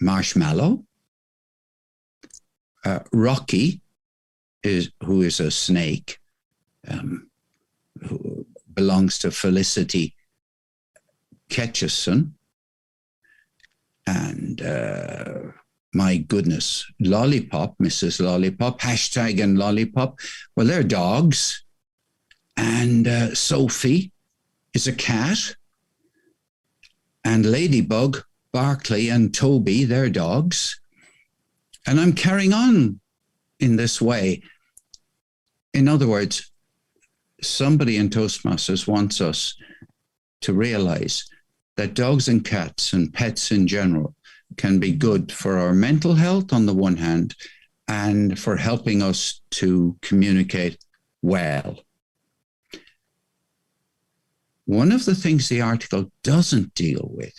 Marshmallow. Rocky, who is a snake, who belongs to Felicity Ketchison. And my goodness, Lollipop, Mrs. Lollipop, hashtag and Lollipop, well, they're dogs. And Sophie is a cat. And Ladybug, Barkley, and Toby, they're dogs. And I'm carrying on in this way. In other words, somebody in Toastmasters wants us to realize that dogs and cats and pets in general can be good for our mental health on the one hand, and for helping us to communicate well. One of the things the article doesn't deal with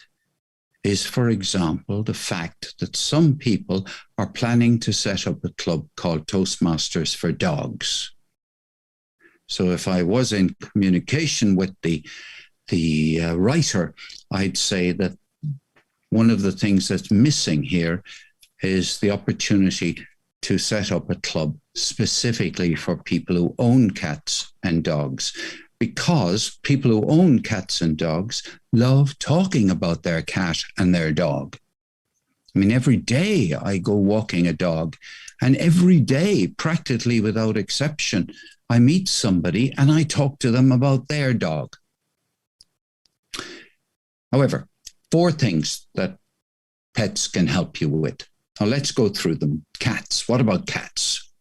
is, for example, the fact that some people are planning to set up a club called Toastmasters for Dogs. So if I was in communication with the writer, I'd say that one of the things that's missing here is the opportunity to set up a club specifically for people who own cats and dogs, because people who own cats and dogs love talking about their cat and their dog. I mean, every day I go walking a dog, and every day, practically without exception, I meet somebody and I talk to them about their dog. However, 4 things that pets can help you with. Now let's go through them. Cats. What about cats?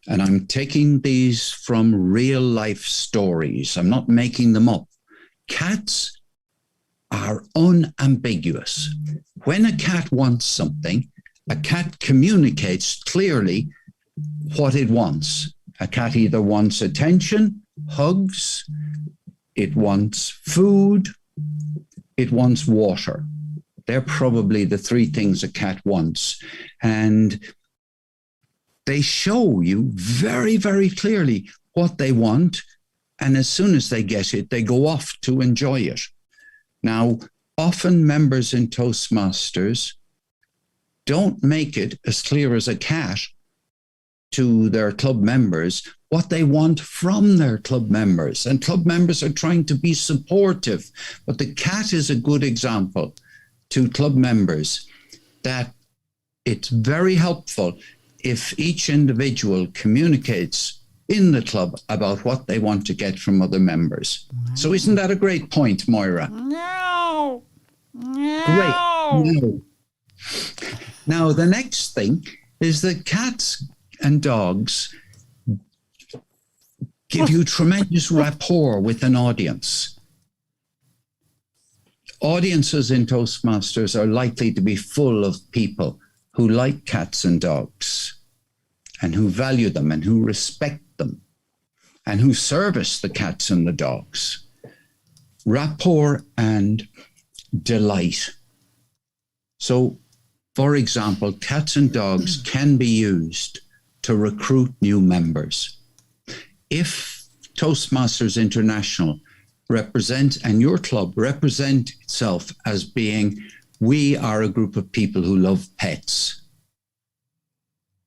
And I'm taking these from real life stories. I'm not making them up. Cats are unambiguous. When a cat wants something, a cat communicates clearly what it wants. A cat either wants attention, hugs, it wants food, it wants water. They're probably the three things a cat wants. And they show you very, very clearly what they want. And as soon as they get it, they go off to enjoy it. Now, often members in Toastmasters don't make it as clear as a cat to their club members what they want from their club members. And club members are trying to be supportive. But the cat is a good example to club members that it's very helpful if each individual communicates in the club about what they want to get from other members. So isn't that a great point, Moira? No. Great. No. Now, the next thing is that cats and dogs give you tremendous rapport with an audience. Audiences in Toastmasters are likely to be full of people who like cats and dogs and who value them and who respect them and who service the cats and the dogs. Rapport and delight. So, for example, cats and dogs can be used to recruit new members. If Toastmasters International and your club represent itself as being, we are a group of people who love pets,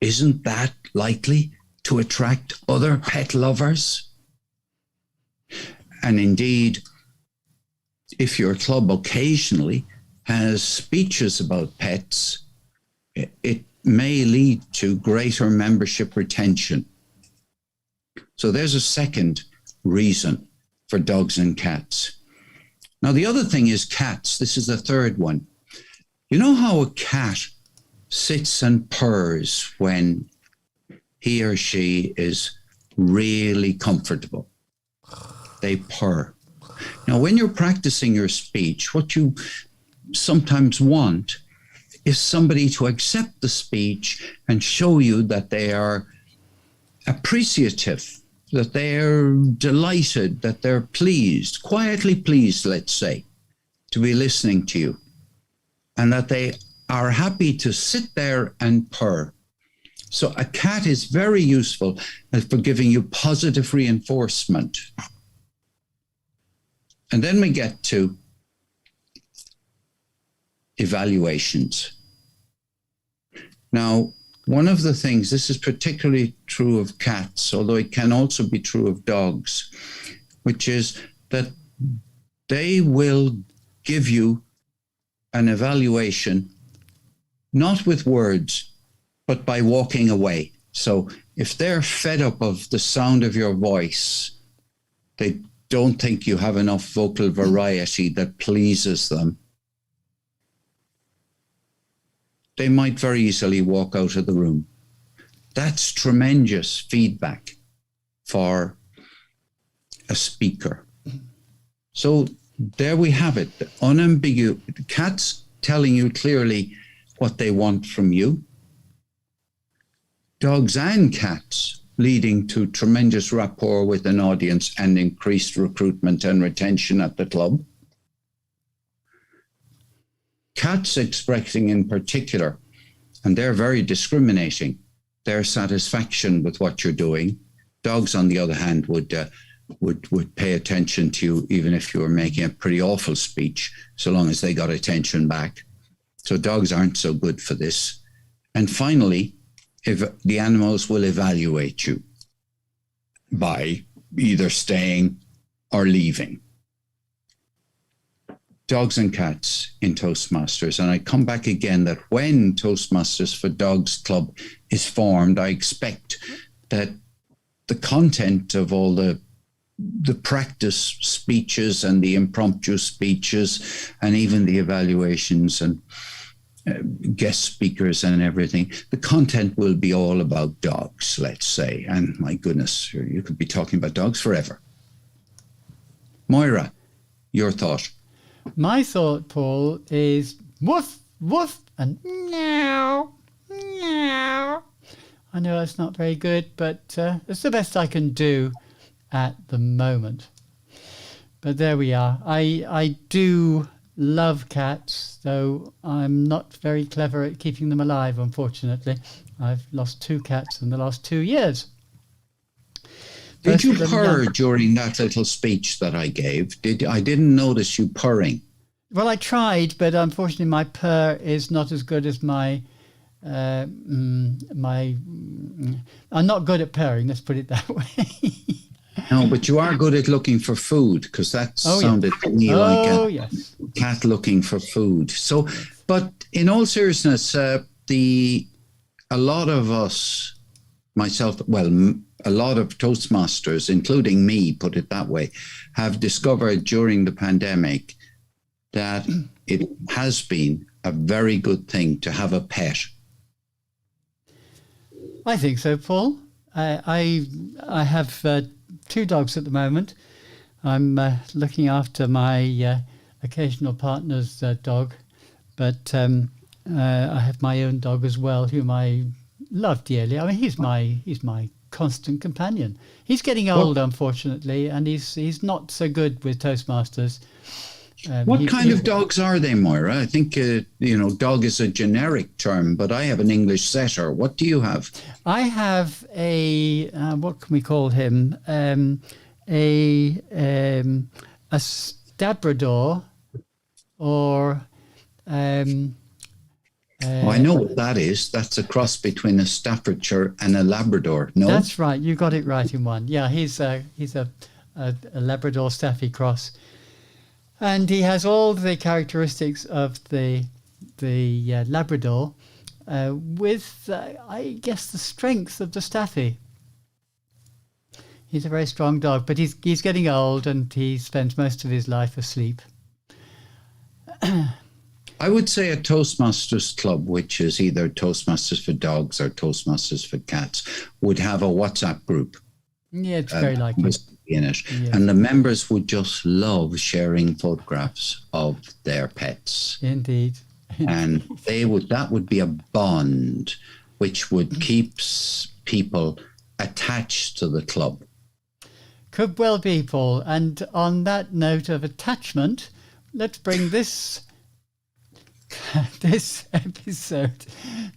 isn't that likely to attract other pet lovers? And indeed, if your club occasionally has speeches about pets, it may lead to greater membership retention. So there's a second reason for dogs and cats. Now, the other thing is cats. This is the third one. You know how a cat sits and purrs when he or she is really comfortable? They purr. Now, when you're practicing your speech, what you sometimes want is somebody to accept the speech and show you that they are appreciative, that they're delighted, that they're pleased, quietly pleased, let's say, to be listening to you, and that they are happy to sit there and purr. So a cat is very useful for giving you positive reinforcement. And then we get to evaluations. Now, one of the things, this is particularly true of cats, although it can also be true of dogs, which is that they will give you an evaluation, not with words, but by walking away. So if they're fed up of the sound of your voice, they don't think you have enough vocal variety that pleases them, they might very easily walk out of the room. That's tremendous feedback for a speaker. So there we have it, the unambiguous, cats telling you clearly what they want from you. Dogs and cats leading to tremendous rapport with an audience and increased recruitment and retention at the club. Cats expressing in particular, and they're very discriminating, their satisfaction with what you're doing. Dogs, on the other hand, would pay attention to you even if you were making a pretty awful speech, so long as they got attention back. So dogs aren't so good for this. And finally, if the animals will evaluate you by either staying or leaving. Dogs and cats in Toastmasters. And I come back again that when Toastmasters for Dogs Club is formed, I expect that the content of all the practice speeches and the impromptu speeches and even the evaluations and guest speakers and everything, the content will be all about dogs, let's say. And my goodness, you could be talking about dogs forever. Moira, your thought? My thought, Paul, is woof, woof, and meow, meow. I know that's not very good, but it's the best I can do at the moment. But there we are. I do love cats, though I'm not very clever at keeping them alive, unfortunately. I've lost 2 cats in the last 2 years. Did you purr during that little speech that I gave? I didn't notice you purring. Well, I tried, but unfortunately my purr is not as good as my... I'm not good at purring, let's put it that way. No, but you are good at looking for food, because that sounded to me like a cat looking for food. So, but in all seriousness, a lot of us, myself, well, a lot of Toastmasters, including me, put it that way, have discovered during the pandemic that it has been a very good thing to have a pet. I think so, Paul. I have 2 dogs at the moment. I'm looking after my occasional partner's dog, but I have my own dog as well, whom I love dearly. I mean, he's my constant companion. He's getting old, unfortunately, and he's not so good with Toastmasters. What kind of dogs are they, Moira? I think, dog is a generic term, but I have an English setter. What do you have? I have a, what can we call him? A Labrador, or... I know what that is. That's a cross between a Staffordshire and a Labrador. No, that's right. You got it right in one. Yeah, he's a Labrador Staffy cross. And he has all the characteristics of the Labrador, with, I guess, the strength of the Staffy. He's a very strong dog, but he's getting old, and he spends most of his life asleep. I would say a Toastmasters club, which is either Toastmasters for dogs or Toastmasters for cats, would have a WhatsApp group. Yeah, it's very likely. In it. Yeah. And the members would just love sharing photographs of their pets. Indeed. And that would be a bond which would keep people attached to the club. Could well be, Paul. And on that note of attachment, let's bring this episode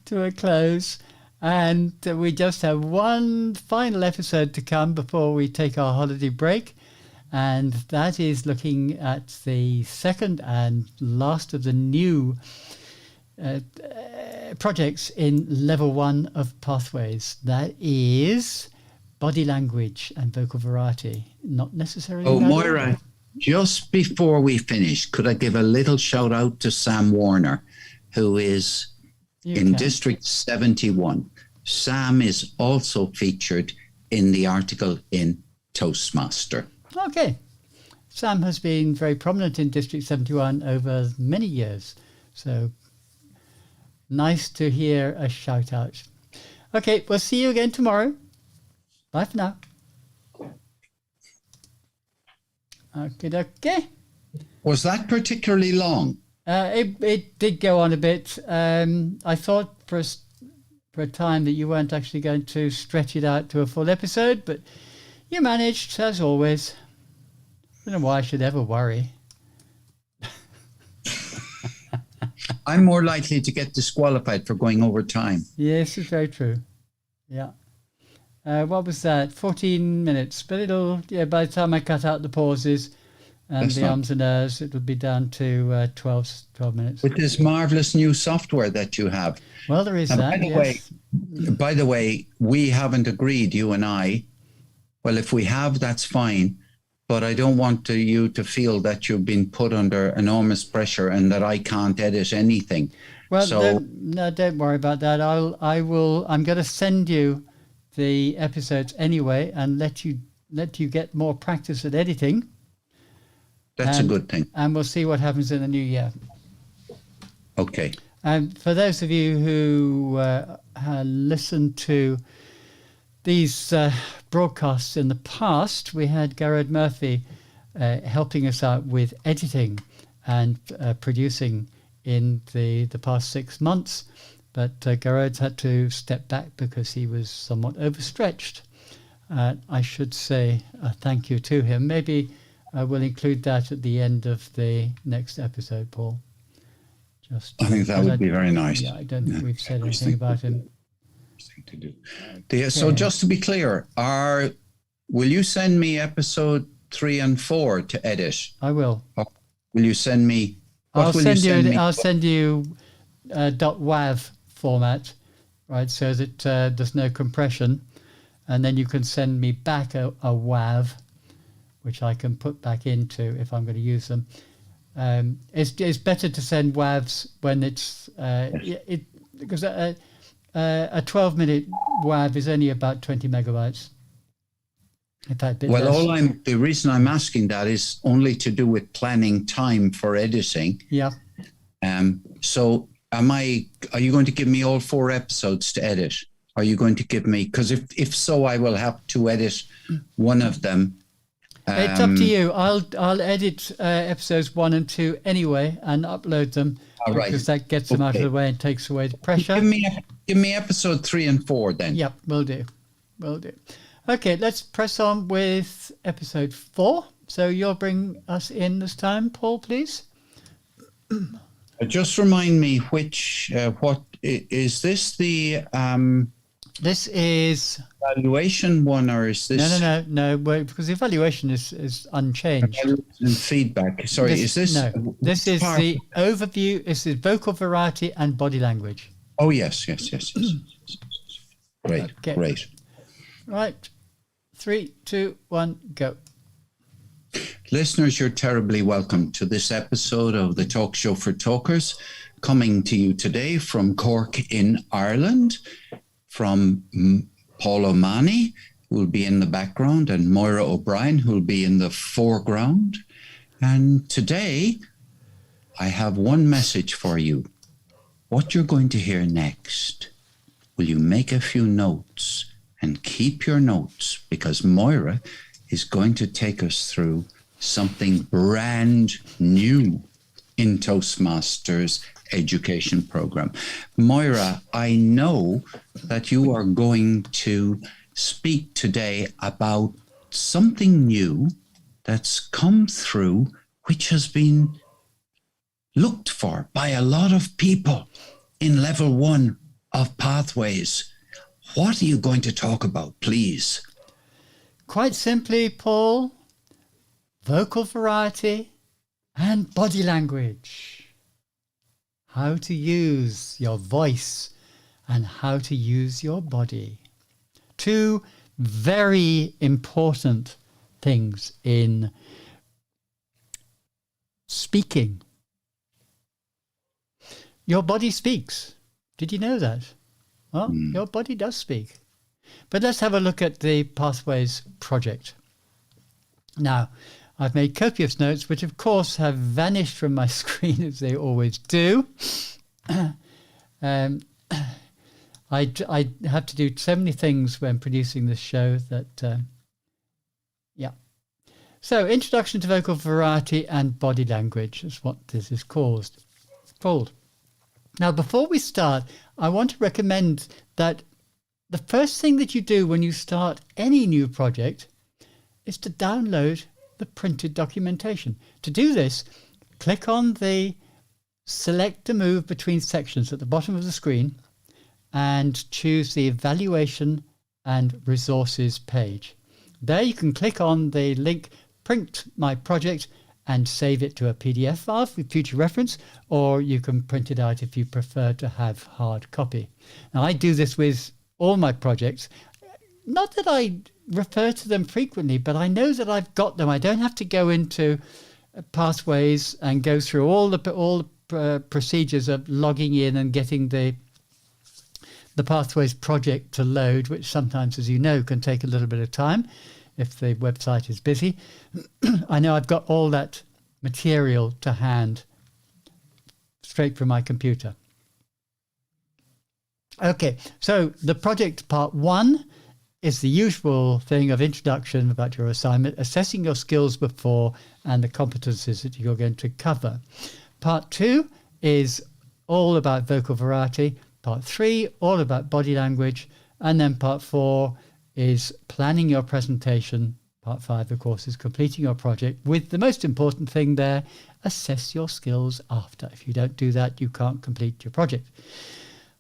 to a close. And we just have one final episode to come before we take our holiday break. And that is looking at the second and last of the new projects in level 1 of Pathways. That is body language and vocal variety. Not necessarily... Oh, Moira, just before we finish, could I give a little shout out to Sam Warner, who is... District 71. Sam is also featured in the article in Toastmaster. Okay. Sam has been very prominent in District 71 over many years. So nice to hear a shout out. Okay, we'll see you again tomorrow. Bye for now. Okay. Was that particularly long? It did go on a bit. I thought for a time that you weren't actually going to stretch it out to a full episode, but you managed, as always. I don't know why I should ever worry. I'm more likely to get disqualified for going over time. Yes, it's very true. Yeah. What was that? 14 minutes. But by the time I cut out the pauses... and the ums and ahs, it would be down to 12 minutes. With this marvellous new software that you have. Well, there is that, yes. By the way, we haven't agreed, you and I. Well, if we have, that's fine. But I don't want you to feel that you've been put under enormous pressure and that I can't edit anything. Well, don't worry about that. I'm going to send you the episodes anyway and let you get more practice at editing. That's a good thing. And we'll see what happens in the new year. Okay. And for those of you who listened to these broadcasts in the past, we had Garrod Murphy helping us out with editing and producing in the past 6 months. but Garrod had to step back because he was somewhat overstretched. I should say a thank you to him. Maybe we'll include that at the end of the next episode, Paul. I think that would be very nice. Yeah, I don't think we've said anything about him. To do. So just to be clear, will you send me episode 3 and 4 to edit? I will. Or will you send me? I'll send you .wav format, right? So that there's no compression, and then you can send me back a WAV, which I can put back into if I'm going to use them. It's better to send WAVs when it's because a 12-minute WAV is only about 20 megabytes. In fact, the reason I'm asking that is only to do with planning time for editing. Yeah. So are you going to give me all 4 episodes to edit? Are you going to give me, because if so, I will have to edit one of them. It's up to you. I'll edit episodes 1 and 2 anyway and upload them because that gets them out of the way and takes away the pressure. Give me episode 3 and 4 then. Yep, will do. Okay, let's press on with episode 4. So you'll bring us in this time, Paul, please. Just remind me what is this the This is evaluation one, or is this no? Because the evaluation is unchanged. And feedback. Sorry, is this? No, this is the overview. This is vocal variety and body language. Oh yes. Great, okay. Great. Right, 3, 2, 1, go. Listeners, you're terribly welcome to this episode of the Talk Show for Talkers, coming to you today from Cork in Ireland, from Paul O'Mahony, who will be in the background, and Moira O'Brien, who will be in the foreground. And today, I have one message for you. What you're going to hear next, will you make a few notes and keep your notes, because Moira is going to take us through something brand new in Toastmasters education program. Moira, I know that you are going to speak today about something new that's come through, which has been looked for by a lot of people in level 1 of Pathways. What are you going to talk about, please? Quite simply, Paul, vocal variety and body language. How to use your voice and how to use your body. 2 very important things in speaking. Your body speaks. Did you know that? Well, your body does speak. But let's have a look at the Pathways project. Now, I've made copious notes, which of course have vanished from my screen as they always do. I have to do so many things when producing this show that, yeah. So, Introduction to Vocal Variety and Body Language is what this is called. Now, before we start, I want to recommend that the first thing that you do when you start any new project is to download the printed documentation. To do this, click on the Select to Move Between Sections at the bottom of the screen and choose the Evaluation and Resources page. There you can click on the link Print My Project and save it to a PDF file for future reference, or you can print it out if you prefer to have hard copy. Now, I do this with all my projects. Not that I refer to them frequently, but I know that I've got them. I don't have to go into Pathways and go through all the procedures of logging in and getting the Pathways project to load, which sometimes, as you know, can take a little bit of time if the website is busy. I know I've got all that material to hand straight from my computer. Okay, so the project part 1 is the usual thing of introduction about your assignment, assessing your skills before and the competencies that you're going to cover. Part 2 is all about vocal variety. Part 3, all about body language. And then part 4 is planning your presentation. Part 5, of course, is completing your project, with the most important thing there, assess your skills after. If you don't do that, you can't complete your project.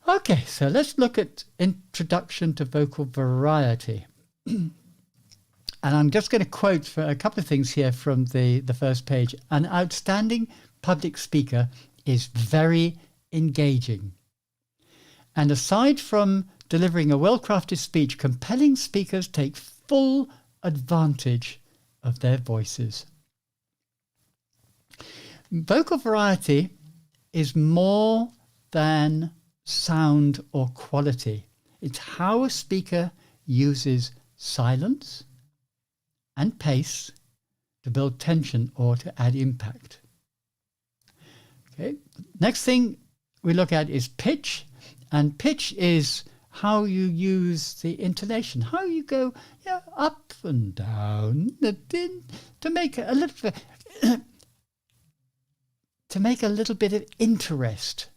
Okay, so let's look at Introduction to Vocal Variety. And I'm just going to quote for a couple of things here from the first page. An outstanding public speaker is very engaging. And aside from delivering a well-crafted speech, compelling speakers take full advantage of their voices. Vocal variety is more than sound or quality. It's how a speaker uses silence and pace to build tension or to add impact. Okay. Next thing we look at is pitch. And pitch is how you use the intonation, how you go up and down to make a little bit of interest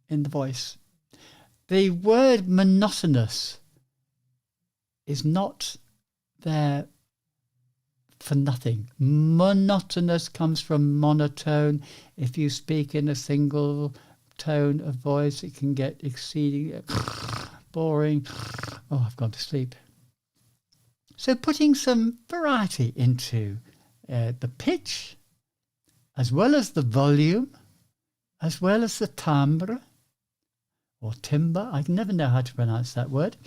in the voice. The word monotonous is not there for nothing. Monotonous comes from monotone. If you speak in a single tone of voice, it can get exceedingly boring. Oh, I've gone to sleep. So putting some variety into the pitch, as well as the volume, as well as the timbre, or timbre, I never know how to pronounce that word,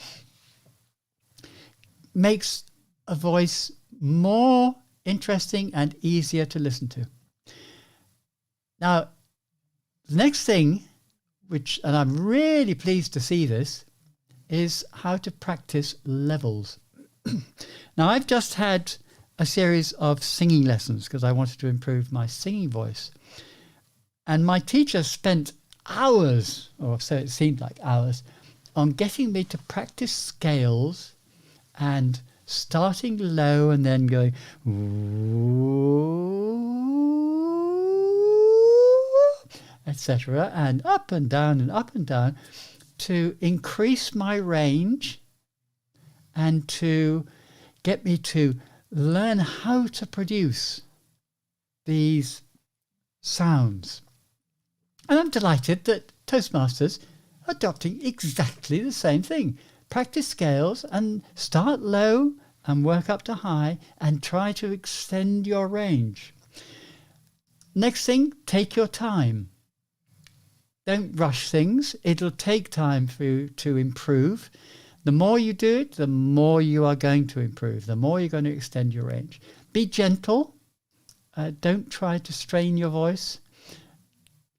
makes a voice more interesting and easier to listen to. Now, the next thing, and I'm really pleased to see this, is how to practice levels. Now, I've just had a series of singing lessons because I wanted to improve my singing voice. And my teacher spent hours, or so it seemed like hours, on getting me to practice scales and starting low and then going etc., and up and down to increase my range and to get me to learn how to produce these sounds. And I'm delighted that Toastmasters are adopting exactly the same thing. Practice scales and start low and work up to high and try to extend your range. Next thing, take your time. Don't rush things. It'll take time for you to improve. The more you do it, the more you are going to improve, the more you're going to extend your range. Be gentle. Don't try to strain your voice.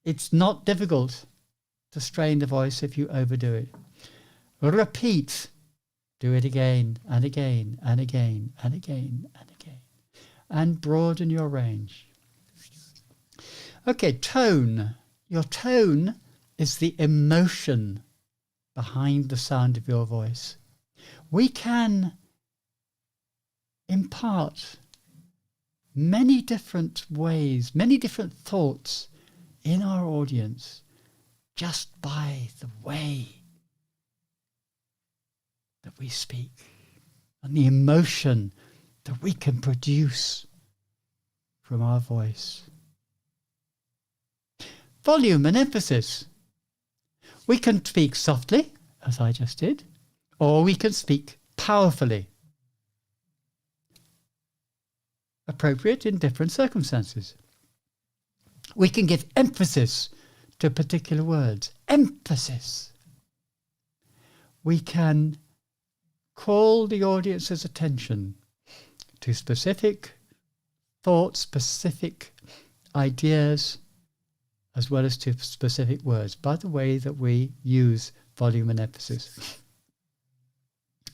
It's not difficult to strain the voice if you overdo it. Repeat. Do it again and again and again and again and again. And broaden your range. Okay, tone. Your tone is the emotion behind the sound of your voice. We can impart many different ways, many different thoughts in our audience just by the way that we speak and the emotion that we can produce from our voice. Volume and emphasis. We can speak softly, as I just did, or we can speak powerfully. Appropriate in different circumstances. We can give emphasis to particular words. Emphasis. We can call the audience's attention to specific thoughts, specific ideas, as well as to specific words, by the way that we use volume and emphasis.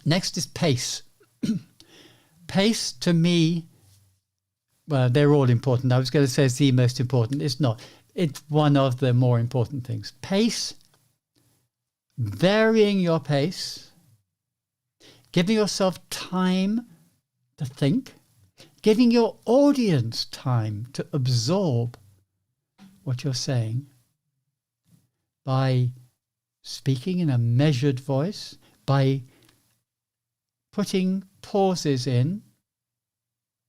Next is pace. Pace, to me, well, they're all important. I was going to say it's the most important. It's not. It's one of the more important things. Pace, varying your pace, giving yourself time to think, giving your audience time to absorb what you're saying by speaking in a measured voice, by putting pauses in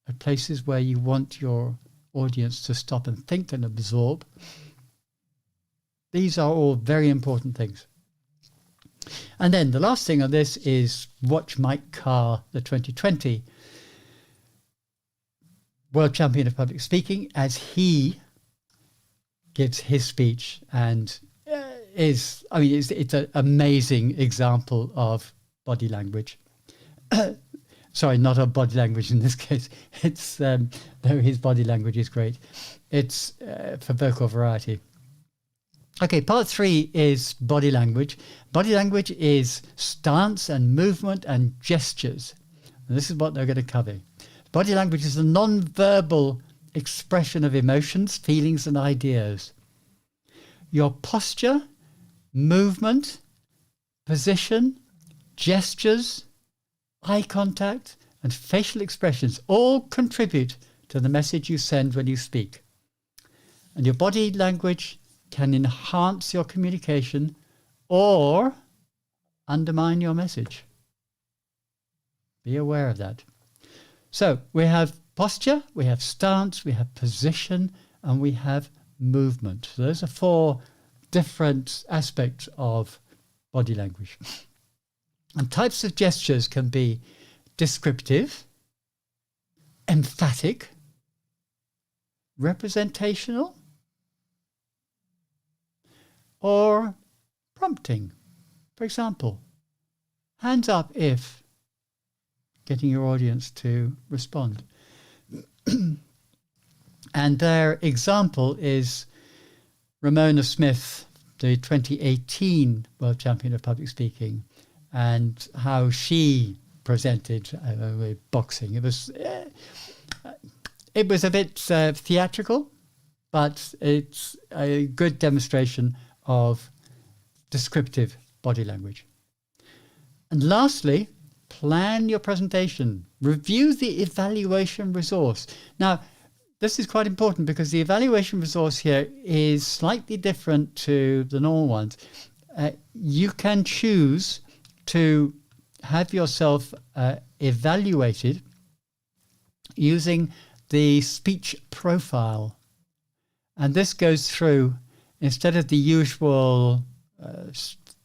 at places where you want your audience to stop and think and absorb. These are all very important things. And then the last thing on this is watch Mike Carr, the 2020 World Champion of Public Speaking, as he gives his speech, and it's an amazing example of body language. Sorry, not of body language in this case. It's though his body language is great. It's for vocal variety. Okay, part 3 is body language. Body language is stance and movement and gestures. And this is what they're going to cover. Body language is a non-verbal expression of emotions, feelings, and ideas. Your posture, movement, position, gestures, eye contact, and facial expressions all contribute to the message you send when you speak. And your body language can enhance your communication or undermine your message. Be aware of that. So we have posture, we have stance, we have position, and we have movement. So those are 4 different aspects of body language. And types of gestures can be descriptive, emphatic, representational, or prompting. For example, hands up if, getting your audience to respond. And their example is Ramona Smith, the 2018 World Champion of Public Speaking, and how she presented with boxing. It was a bit theatrical, but it's a good demonstration of descriptive body language. And lastly, plan your presentation. Review the evaluation resource. Now, this is quite important because the evaluation resource here is slightly different to the normal ones. You can choose to have yourself evaluated using the speech profile. And this goes through, instead of the usual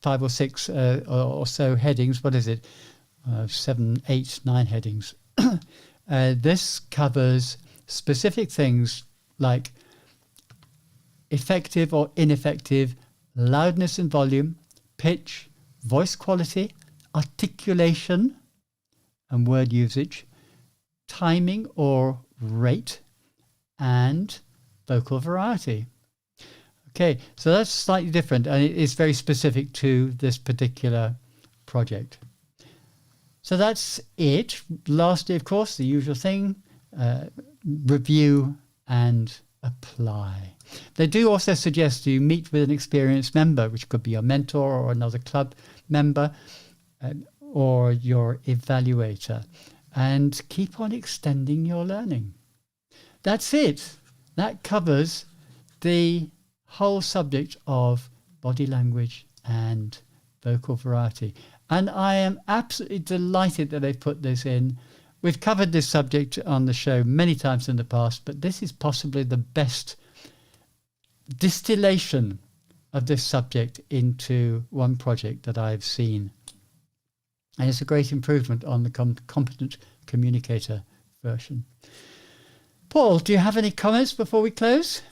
5 or 6 or so headings, what is it? 7, 8, 9 headings. This covers specific things like effective or ineffective, loudness and volume, pitch, voice quality, articulation and word usage, timing or rate, and vocal variety. Okay, so that's slightly different, and it is very specific to this particular project. So that's it. Lastly, of course, the usual thing, review and apply. They do also suggest you meet with an experienced member, which could be your mentor or another club member, or your evaluator, and keep on extending your learning. That's it. That covers the whole subject of body language and vocal variety. And I am absolutely delighted that they put this in. We've covered this subject on the show many times in the past, but this is possibly the best distillation of this subject into one project that I've seen. And it's a great improvement on the Competent Communicator version. Paul, do you have any comments before we close?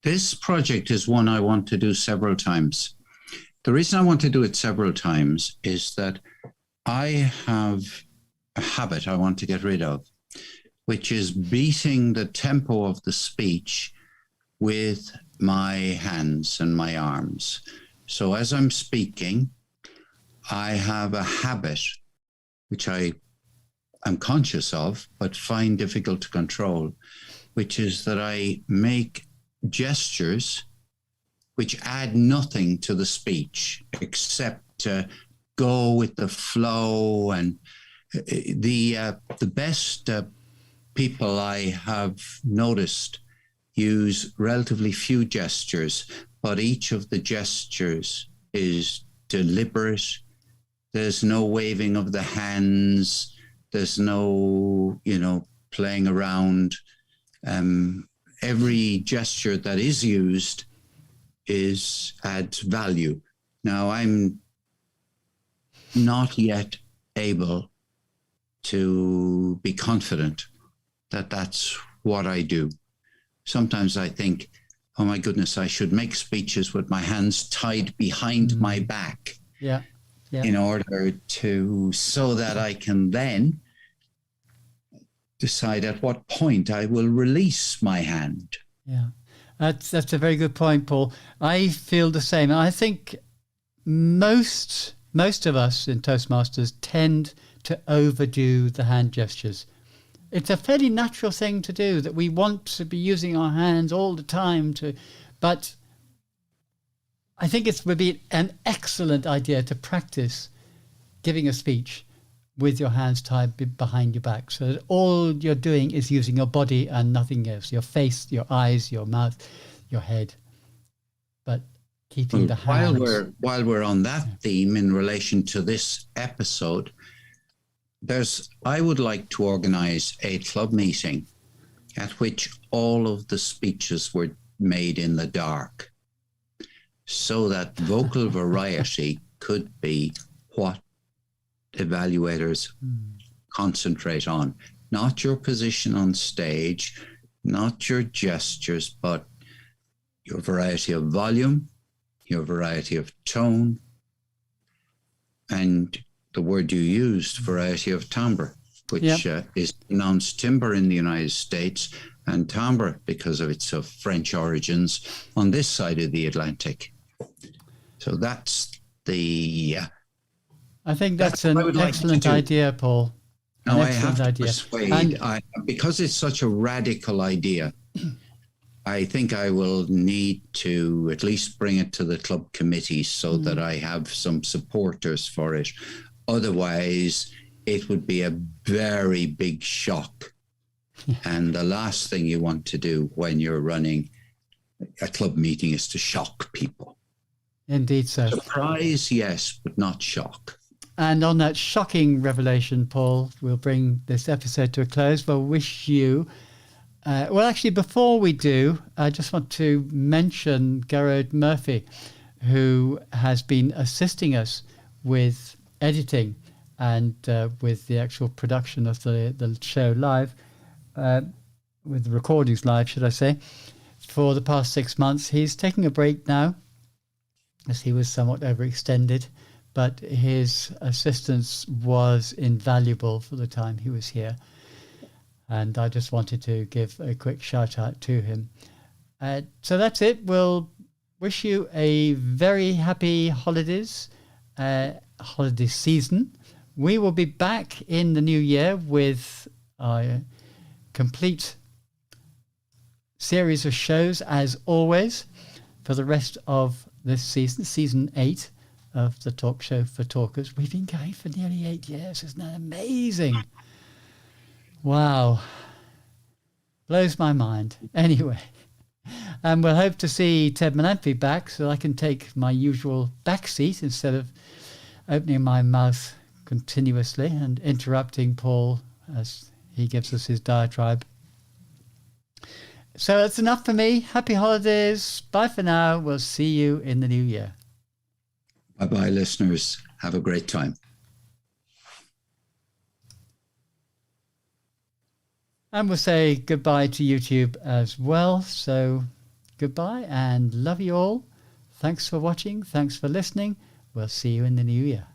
This project is one I want to do several times. The reason I want to do it several times is that I have a habit I want to get rid of, which is beating the tempo of the speech with my hands and my arms. So as I'm speaking, I have a habit, which I am conscious of, but find difficult to control, which is that I make gestures which add nothing to the speech except to go with the flow. And the best people I have noticed use relatively few gestures, but each of the gestures is deliberate. There's no waving of the hands. There's no, playing around. Every gesture that is used adds value. Now, I'm not yet able to be confident that that's what I do. Sometimes I think, oh my goodness, I should make speeches with my hands tied behind my back. Yeah. In order so that I can then decide at what point I will release my hand. Yeah, that's a very good point, Paul. I feel the same. I think most of us in Toastmasters tend to overdo the hand gestures. It's a fairly natural thing to do, that we want to be using our hands all the time but I think it would be an excellent idea to practice giving a speech with your hands tied behind your back, so that all you're doing is using your body and nothing else, your face, your eyes, your mouth, your head, but keeping the hands. While we're on that theme in relation to this episode, I would like to organize a club meeting at which all of the speeches were made in the dark, so that vocal variety could be what evaluators concentrate on. Not your position on stage, not your gestures, but your variety of volume, your variety of tone, and the word you used, variety of timbre, which is pronounced timbre in the United States and timbre, because of its French origins, on this side of the Atlantic. So that's I think that's an excellent idea, Paul. Now I have to persuade, because it's such a radical idea, I think I will need to at least bring it to the club committee so that I have some supporters for it. Otherwise, it would be a very big shock. And the last thing you want to do when you're running a club meeting is to shock people. Indeed so. Surprise, yes, but not shock. And on that shocking revelation, Paul, we'll bring this episode to a close. We'll wish you... actually, before we do, I just want to mention Gerard Murphy, who has been assisting us with editing and with the actual production of the show live, with the recordings live, should I say, for the past 6 months. He's taking a break now, as he was somewhat overextended, but his assistance was invaluable for the time he was here. And I just wanted to give a quick shout out to him. So that's it. We'll wish you a very happy holiday season. We will be back in the new year with a complete series of shows, as always, for the rest of this season, season 8 of the Talk Show for Talkers. We've been going for nearly 8 years. Isn't that amazing? Wow. Blows my mind. Anyway, and we'll hope to see Ted Menanfi back, so I can take my usual back seat instead of opening my mouth continuously and interrupting Paul as he gives us his diatribe. So that's enough for me. Happy holidays. Bye for now. We'll see you in the new year. Bye-bye, listeners. Have a great time. And we'll say goodbye to YouTube as well. So goodbye and love you all. Thanks for watching. Thanks for listening. We'll see you in the new year.